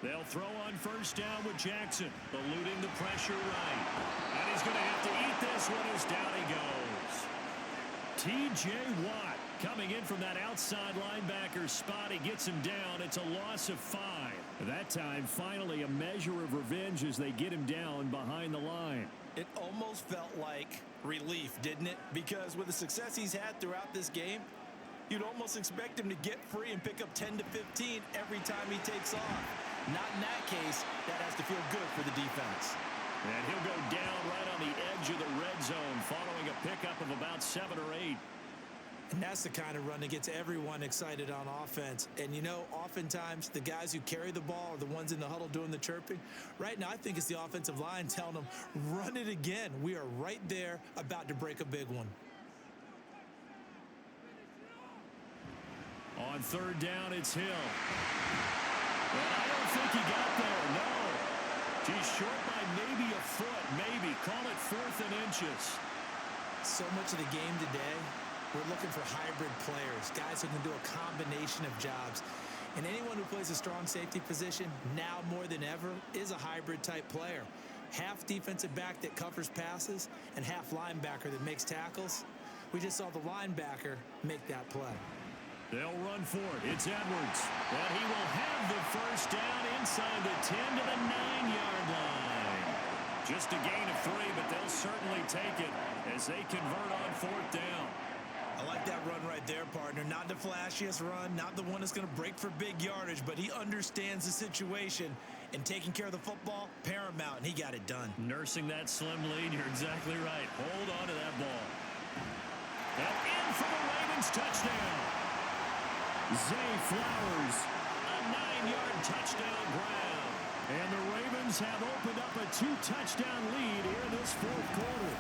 They'll throw on 1st down with Jackson, eluding the pressure right. And he's going to have to eat this one as down he goes. T.J. Watt coming in from that outside linebacker spot. He gets him down. It's a loss of 5. That time, finally, a measure of revenge as they get him down behind the line. It almost felt like Relief, didn't it? Because with the success he's had throughout this game, you'd almost expect him to get free and pick up 10 to 15 every time he takes off. Not in that case. That has to feel good for the defense. And he'll go down right on the edge of the red zone following a pickup of about 7 or 8. And that's the kind of run that gets everyone excited on offense. And, you know, oftentimes the guys who carry the ball are the ones in the huddle doing the chirping. Right now, I think it's the offensive line telling them, run it again. We are right there about to break a big one. On third down, it's Hill. And I don't think he got there, no. He's short by maybe a foot, maybe. Call it 4th and inches. So much of the game today, we're looking for hybrid players, guys who can do a combination of jobs. And anyone who plays a strong safety position, now more than ever, is a hybrid type player. Half defensive back that covers passes and half linebacker that makes tackles. We just saw the linebacker make that play. They'll run for it. It's Edwards. And he will have the first down inside the 10 to the 9-yard line. Just a gain of 3, but they'll certainly take it as they convert on 4th down. I like that run right there, partner. Not the flashiest run, not the one that's going to break for big yardage, but he understands the situation, and taking care of the football, paramount, and he got it done. Nursing that slim lead, you're exactly right. Hold on to that ball. And in for the Ravens touchdown. Zay Flowers, a 9-yard touchdown grab. And the Ravens have opened up a 2-touchdown lead here in this 4th quarter.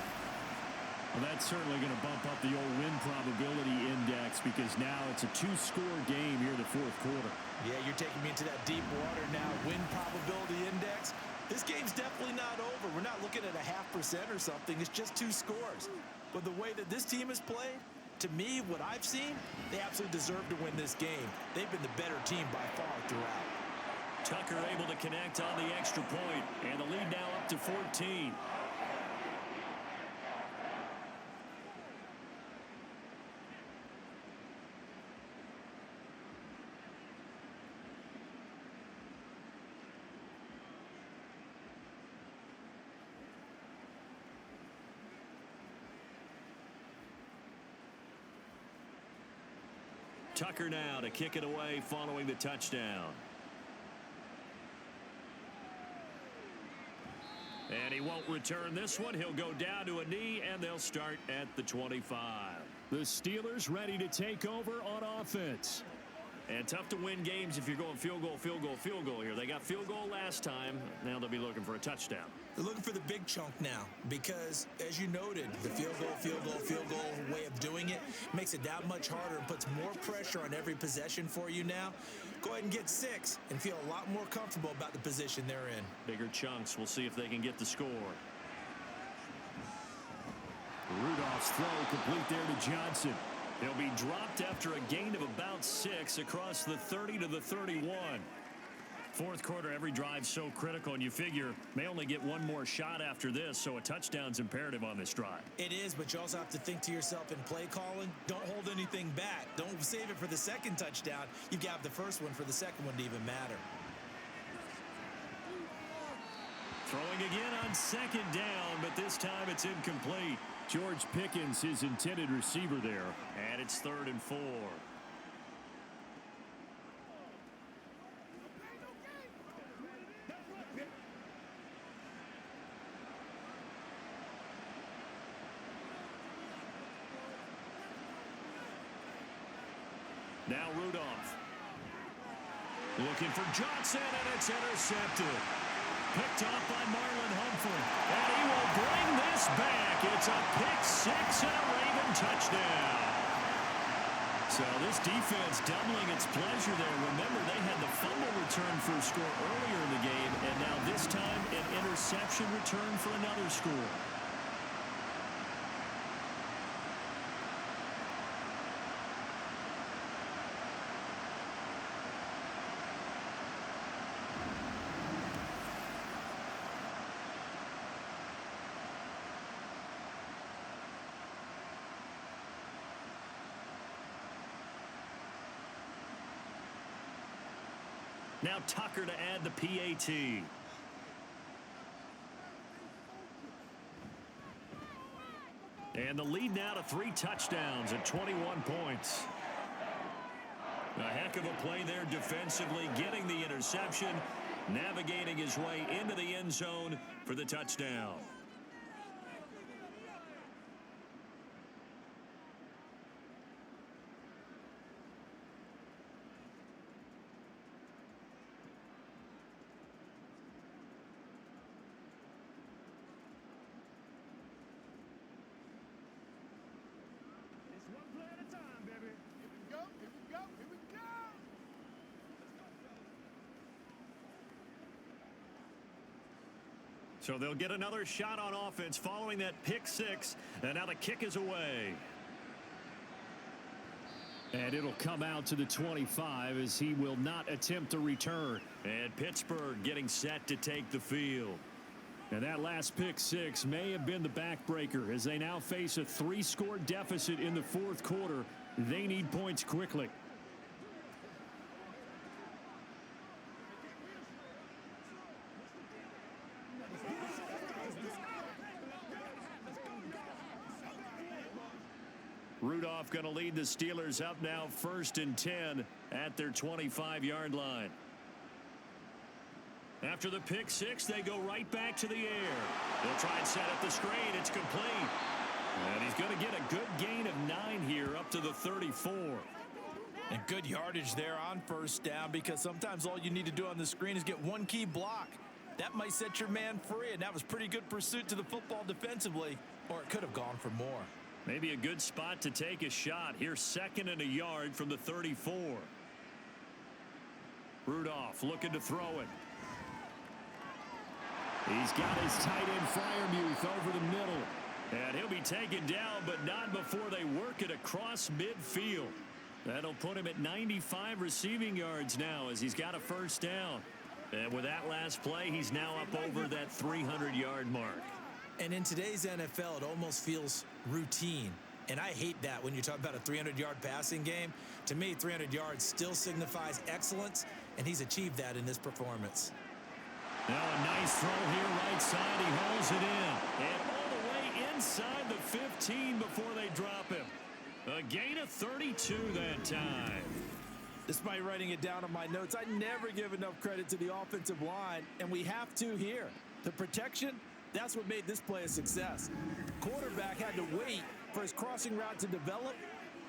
Well, that's certainly going to bump up the old win probability index because now it's a 2-score game here in the 4th quarter. Yeah, you're taking me into that deep water now. Win probability index. This game's definitely not over. We're not looking at a 0.5% or something. It's just 2 scores. But the way that this team has played, to me, what I've seen, they absolutely deserve to win this game. They've been the better team by far throughout. Tucker able to connect on the extra point, and the lead now up to 14. Tucker now to kick it away following the touchdown. And he won't return this one. He'll go down to a knee, and they'll start at the 25. The Steelers ready to take over on offense. And tough to win games if you're going field goal, field goal, field goal here. They got field goal last time. Now they'll be looking for a touchdown. They're looking for the big chunk now because, as you noted, the field goal way of doing it makes it that much harder and puts more pressure on every possession for you now. Go ahead and get 6 and feel a lot more comfortable about the position they're in. Bigger chunks. We'll see if they can get the score. Rudolph's throw complete there to Johnson. He'll be dropped after a gain of about 6 across the 30 to the 31. 4th quarter, every drive so critical, and you figure may only get one more shot after this, so a touchdown's imperative on this drive. It is, but you also have to think to yourself in play calling, don't hold anything back. Don't save it for the second touchdown. You've got the first one for the second one to even matter. Throwing again on 2nd down, but this time it's incomplete. George Pickens, his intended receiver there. And it's 3rd and 4. Now Rudolph. Looking for Johnson, and it's intercepted. Picked off by Marlon Humphrey. And he will bring this back. It's a pick 6 and a Raven touchdown. So this defense doubling its pleasure there. Remember, they had the fumble return for a score earlier in the game, and now this time an interception return for another score. Now Tucker to add the PAT. And the lead now to 3 touchdowns at 21 points. A heck of a play there defensively, getting the interception, navigating his way into the end zone for the touchdown. So they'll get another shot on offense following that pick 6, and now the kick is away. And it'll come out to the 25 as he will not attempt to return. And Pittsburgh getting set to take the field. And that last pick 6 may have been the backbreaker as they now face a 3-score deficit in the 4th quarter. They need points quickly. Rudolph going to lead the Steelers up now 1st and 10 at their 25-yard line. After the pick 6, they go right back to the air. They'll try and set up the screen. It's complete. And he's going to get a good gain of 9 here up to the 34. And good yardage there on 1st down, because sometimes all you need to do on the screen is get one key block. That might set your man free, and that was pretty good pursuit to the football defensively, or it could have gone for more. Maybe a good spot to take a shot. Here's 2nd and a yard from the 34. Rudolph looking to throw it. He's got his tight end Freiermuth over the middle. And he'll be taken down, but not before they work it across midfield. That'll put him at 95 receiving yards now as he's got a 1st down. And with that last play, he's now up over that 300-yard mark. And in today's NFL, it almost feels routine. And I hate that when you talk about a 300-yard passing game. To me, 300 yards still signifies excellence, and he's achieved that in this performance. Now a nice throw here right side. He holds it in. And all the way inside the 15 before they drop him. A gain of 32 that time. Despite writing it down on my notes, I never give enough credit to the offensive line, and we have to here. The protection, that's what made this play a success. Quarterback had to wait for his crossing route to develop,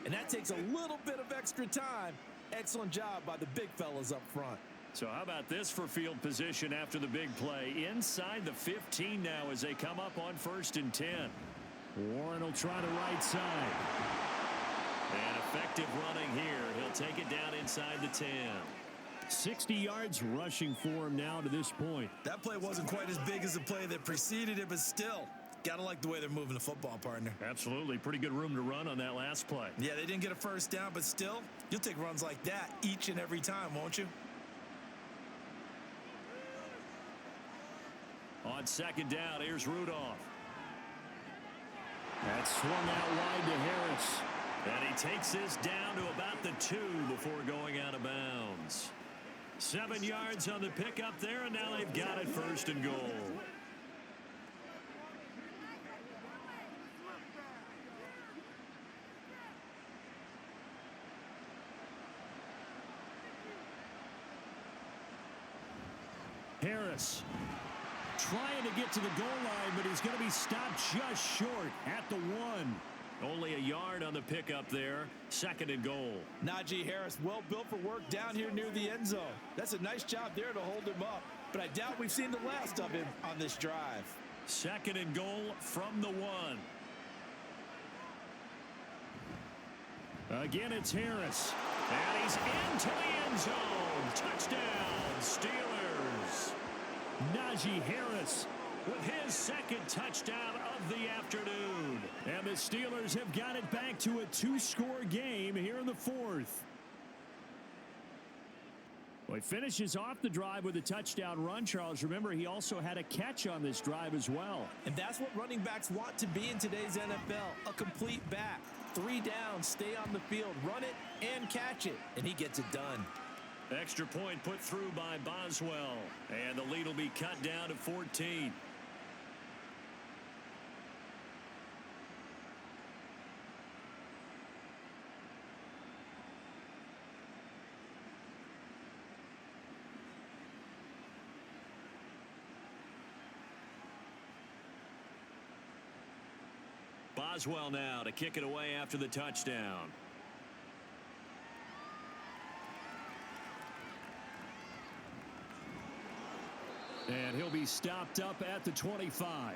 and that takes a little bit of extra time. Excellent job by the big fellas up front. So how about this for field position after the big play? Inside the 15 now as they come up on 1st and 10. Warren will try the right side. And effective running here. He'll take it down inside the 10. 60 yards rushing for him now to this point. That play wasn't quite as big as the play that preceded it, but still, gotta like the way they're moving the football, partner. Absolutely. Pretty good room to run on that last play. Yeah, they didn't get a 1st down, but still, you'll take runs like that each and every time, won't you? On 2nd down, here's Rudolph. That's swung out wide to Harris. And he takes this down to about the 2 before going out of bounds. 7 yards on the pickup there, and now they've got it 1st and goal. Harris trying to get to the goal line, but he's going to be stopped just short at the 1. Only a yard on the pickup there. 2nd and goal. Najee Harris, well built for work down here near the end zone. That's a nice job there to hold him up, but I doubt we've seen the last of him on this drive. 2nd and goal from the 1. Again, it's Harris. And he's into the end zone. Touchdown, Steelers. Najee Harris with his 2nd touchdown of the afternoon. And the Steelers have got it back to a 2-score game here in the 4th. Well, he finishes off the drive with a touchdown run, Charles. Remember, he also had a catch on this drive as well. And that's what running backs want to be in today's NFL, a complete back. 3 downs, stay on the field, run it, and catch it. And he gets it done. Extra point put through by Boswell. And the lead will be cut down to 14. Boswell now to kick it away after the touchdown. And he'll be stopped up at the 25.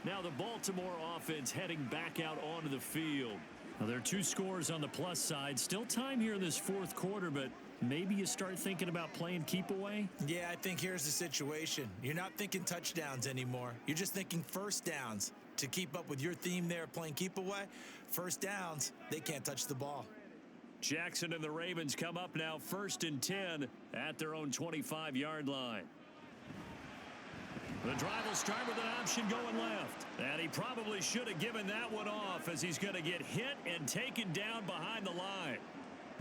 Now the Baltimore offense heading back out onto the field. Now there are 2 scores on the plus side. Still time here in this fourth quarter, but maybe you start thinking about playing keep away? Yeah, I think here's the situation. You're not thinking touchdowns anymore. You're just thinking first downs. To keep up with your theme there, playing keep away, first downs, they can't touch the ball. Jackson and the Ravens come up now 1st and 10 at their own 25-yard line. The drive will start with an option going left. And he probably should have given that one off as he's going to get hit and taken down behind the line.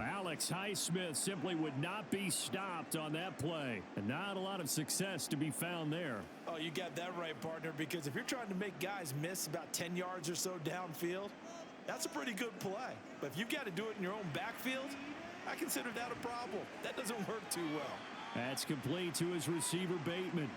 Alex Highsmith simply would not be stopped on that play. And not a lot of success to be found there. Oh, you got that right, partner, because if you're trying to make guys miss about 10 yards or so downfield, that's a pretty good play. But if you've got to do it in your own backfield, I consider that a problem. That doesn't work too well. That's complete to his receiver, Bateman.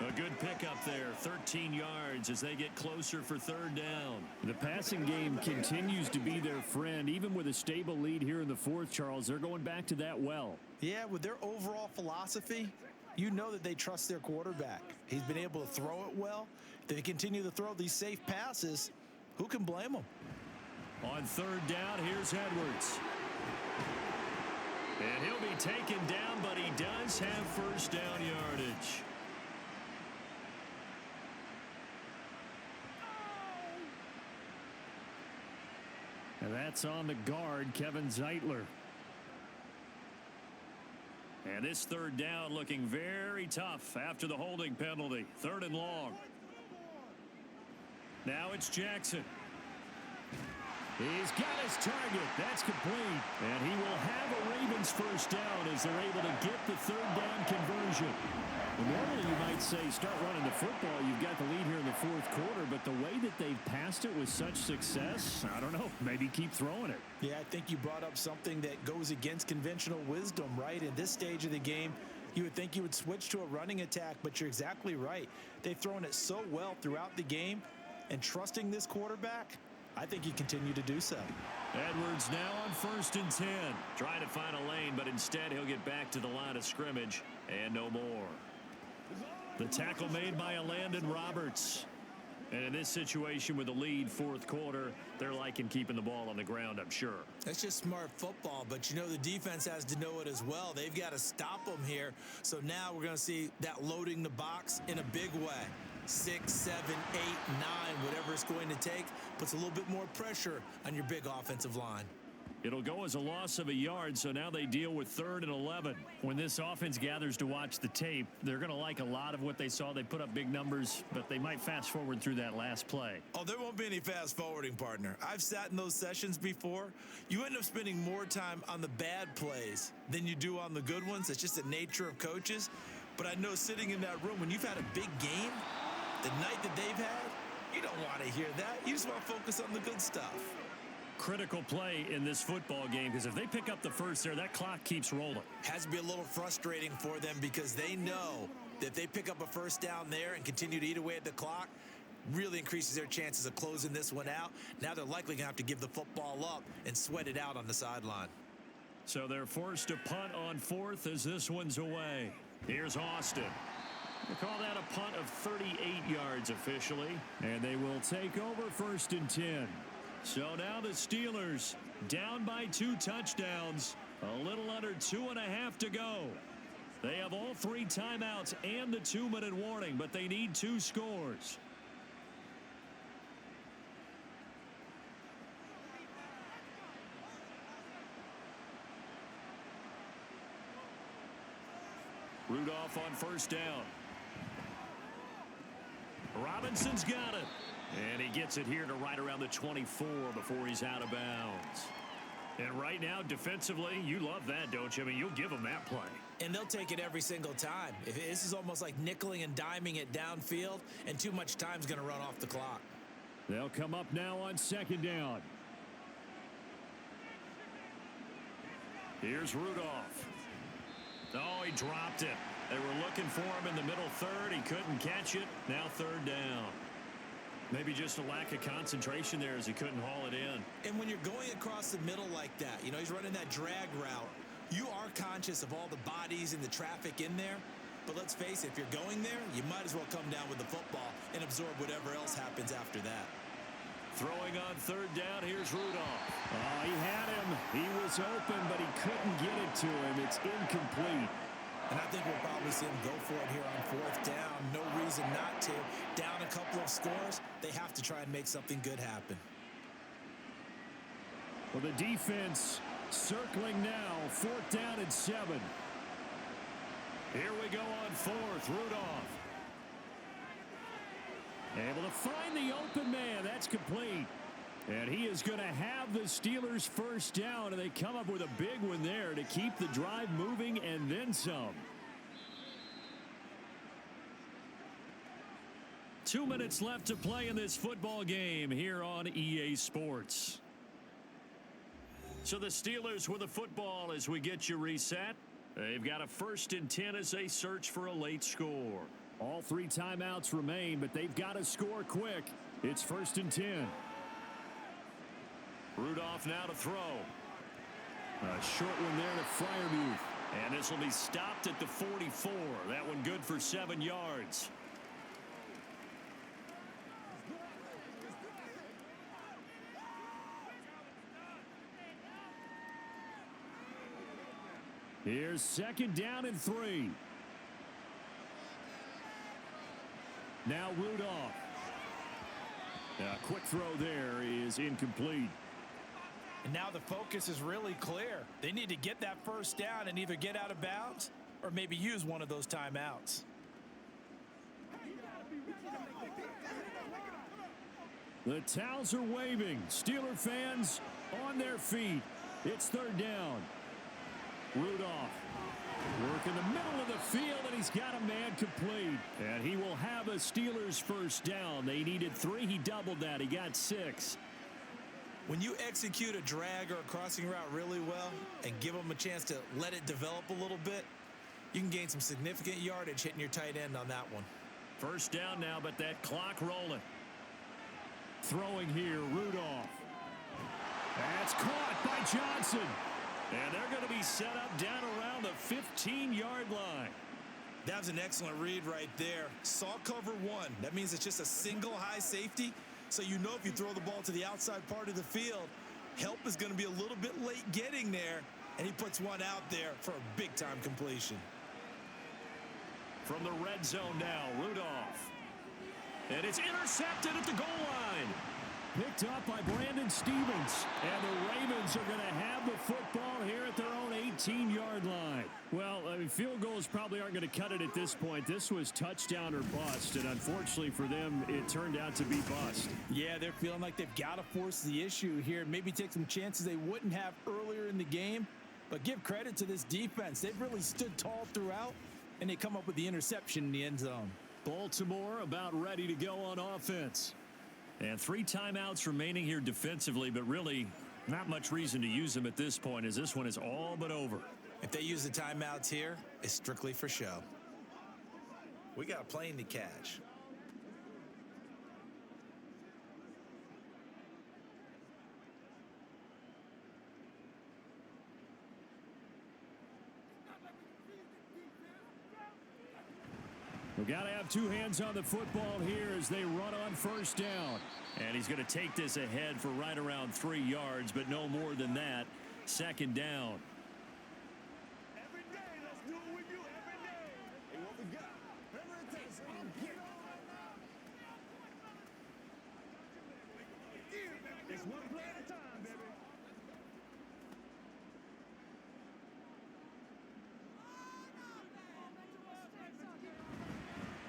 A good pickup there, 13 yards as they get closer for 3rd down. The passing game continues to be their friend. Even with a stable lead here in the 4th, Charles, they're going back to that well. Yeah, with their overall philosophy, you know that they trust their quarterback. He's been able to throw it well. If they continue to throw these safe passes, who can blame them? On 3rd down, here's Edwards. And he'll be taken down, but he does have first down yardage. And that's on the guard, Kevin Zeitler. And this 3rd down looking very tough after the holding penalty. 3rd and long. Now it's Jackson. He's got his target. That's complete. And he will have a Ravens first down as they're able to get the 3rd down conversion. Well, normally you might say start running the football. You've got the lead here in the 4th quarter, but the way that they've passed it with such success, I don't know, maybe keep throwing it. Yeah, I think you brought up something that goes against conventional wisdom, right? In this stage of the game, you would think you would switch to a running attack, but you're exactly right. They've thrown it so well throughout the game, and trusting this quarterback, I think you continue to do so. Edwards now on 1st and 10. Trying to find a lane, but instead he'll get back to the line of scrimmage and no more. The tackle made by Landon Roberts. And in this situation with the lead 4th quarter, they're liking keeping the ball on the ground, I'm sure. That's just smart football, but you know the defense has to know it as well. They've got to stop them here. So now we're going to see that loading the box in a big way. 6, 7, 8, 9, whatever it's going to take, puts a little bit more pressure on your big offensive line. It'll go as a loss of a yard, so now they deal with 3rd and 11. When this offense gathers to watch the tape, they're going to like a lot of what they saw. They put up big numbers, but they might fast forward through that last play. Oh, there won't be any fast forwarding, partner. I've sat in those sessions before. You end up spending more time on the bad plays than you do on the good ones. It's just the nature of coaches. But I know sitting in that room, when you've had a big game, the night that they've had, you don't want to hear that. You just want to focus on the good stuff. Critical play in this football game, because if they pick up the first there, that clock keeps rolling. Has to be a little frustrating for them because they know that if they pick up a first down there and continue to eat away at the clock, really increases their chances of closing this one out. Now they're likely going to have to give the football up and sweat it out on the sideline. So they're forced to punt on 4th as this one's away. Here's Austin. They call that a punt of 38 yards officially, and they will take over 1st and 10. So now the Steelers down by 2 touchdowns, a little under 2.5 to go. They have all 3 timeouts and the 2-minute warning, but they need 2 scores. Rudolph on 1st down. Robinson's got it. And he gets it here to right around the 24 before he's out of bounds. And right now, defensively, you love that, don't you? I mean, you'll give them that play. And they'll take it every single time. This is almost like nickeling and diming it downfield, and too much time's going to run off the clock. They'll come up now on 2nd down. Here's Rudolph. Oh, he dropped it. They were looking for him in the middle 3rd. He couldn't catch it. Now 3rd down. Maybe just a lack of concentration there as he couldn't haul it in. And when you're going across the middle like that, you know, he's running that drag route, you are conscious of all the bodies and the traffic in there. But let's face it, if you're going there, you might as well come down with the football and absorb whatever else happens after that. Throwing on third down, here's Rudolph. Oh, he had him. He was open, but he couldn't get it to him. It's incomplete. And I think we'll probably see him go for it here on fourth down. No reason not to. Down a couple of scores, they have to try and make something good happen. Well, the defense circling now. Fourth down and 7. Here we go on fourth. Rudolph. Able to find the open man. That's complete. And he is going to have the Steelers first down, and they come up with a big one there to keep the drive moving and then some. 2 minutes left to play in this football game here on EA Sports. So the Steelers with the football as we get you reset. They've got a 1st and 10 as they search for a late score. All 3 timeouts remain, but they've got to score quick. It's 1st and 10. Rudolph now to throw. A short one there to Freiermuth. And this will be stopped at the 44. That one good for 7 yards. Here's 2nd down and 3. Now Rudolph. A quick throw there is incomplete. And now the focus is really clear. They need to get that first down and either get out of bounds or maybe use one of those timeouts. The towels are waving. Steeler fans on their feet. It's 3rd down. Rudolph working the middle of the field, and he's got a man complete. And he will have a Steelers first down. They needed 3. He doubled that. He got 6. When you execute a drag or a crossing route really well and give them a chance to let it develop a little bit, you can gain some significant yardage hitting your tight end on that one. First down now, but that clock rolling. Throwing here, Rudolph. That's caught by Johnson. And they're going to be set up down around the 15-yard line. That was an excellent read right there. Saw cover 1. That means it's just a single high safety. So you know if you throw the ball to the outside part of the field, help is going to be a little bit late getting there. And he puts one out there for a big-time completion. From the red zone now, Rudolph. And it's intercepted at the goal line. Picked up by Brandon Stevens. And the Ravens are going to have the football here at their own 18-yard line. Well, I mean, field goals probably aren't going to cut it at this point. This was touchdown or bust, and unfortunately for them, it turned out to be bust. Yeah, they're feeling like they've got to force the issue here. Maybe take some chances they wouldn't have earlier in the game. But give credit to this defense. They've really stood tall throughout, and they come up with the interception in the end zone. Baltimore about ready to go on offense. And 3 timeouts remaining here defensively, but really not much reason to use them at this point as this one is all but over. If they use the timeouts here, it's strictly for show. We got a plane to catch. We've got to have 2 hands on the football here as they run on first down. And he's going to take this ahead for right around 3 yards, but no more than that. 2nd down. Every day, let's do it with you every day. Hey, what we got? Whatever it takes, I'm getting. It's one play at a time, baby.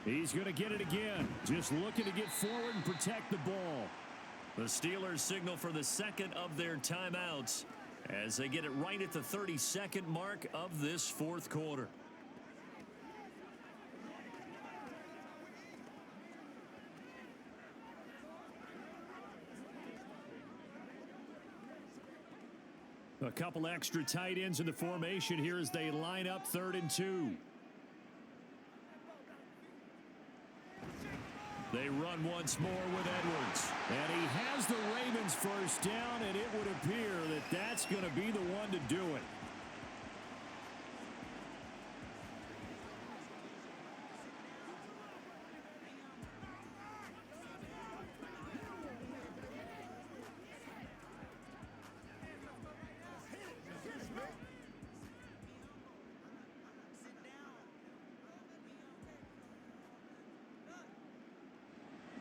He's going to get it again. Just looking to get forward and protect the ball. The Steelers signal for the 2nd of their timeouts as they get it right at the 32nd mark of this 4th quarter. A couple extra tight ends in the formation here as they line up 3rd and 2. They run once more with Edwards. And he has the Ravens first down, and it would appear that that's going to be the one to do it.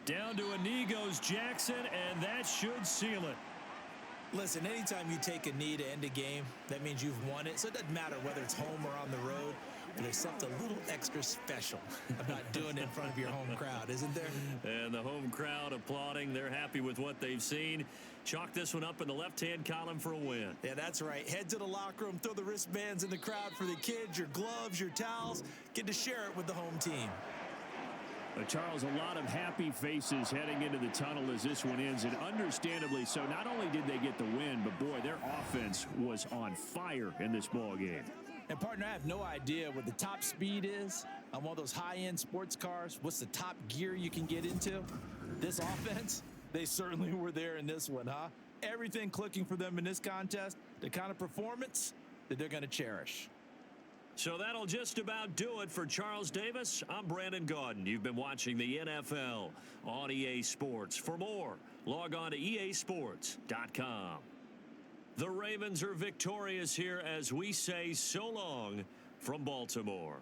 Down to a knee goes Jackson, and that should seal it. Listen, anytime you take a knee to end a game, that means you've won it. So it doesn't matter whether it's home or on the road, but there's something a little extra special about doing it in front of your home crowd, isn't there? And the home crowd applauding. They're happy with what they've seen. Chalk this one up in the left-hand column for a win. Yeah, that's right. Head to the locker room, throw the wristbands in the crowd for the kids, your gloves, your towels. Get to share it with the home team. Charles, a lot of happy faces heading into the tunnel as this one ends, and understandably so. Not only did they get the win, but boy, their offense was on fire in this ball game. And partner, I have no idea what the top speed is on one of those high-end sports cars. What's the top gear you can get into? This offense, they certainly were there in this one, huh? Everything clicking for them in this contest, the kind of performance that they're going to cherish. So that'll just about do it for Charles Davis. I'm Brandon Gaudin. You've been watching the NFL on EA Sports. For more, log on to easports.com. The Ravens are victorious here as we say so long from Baltimore.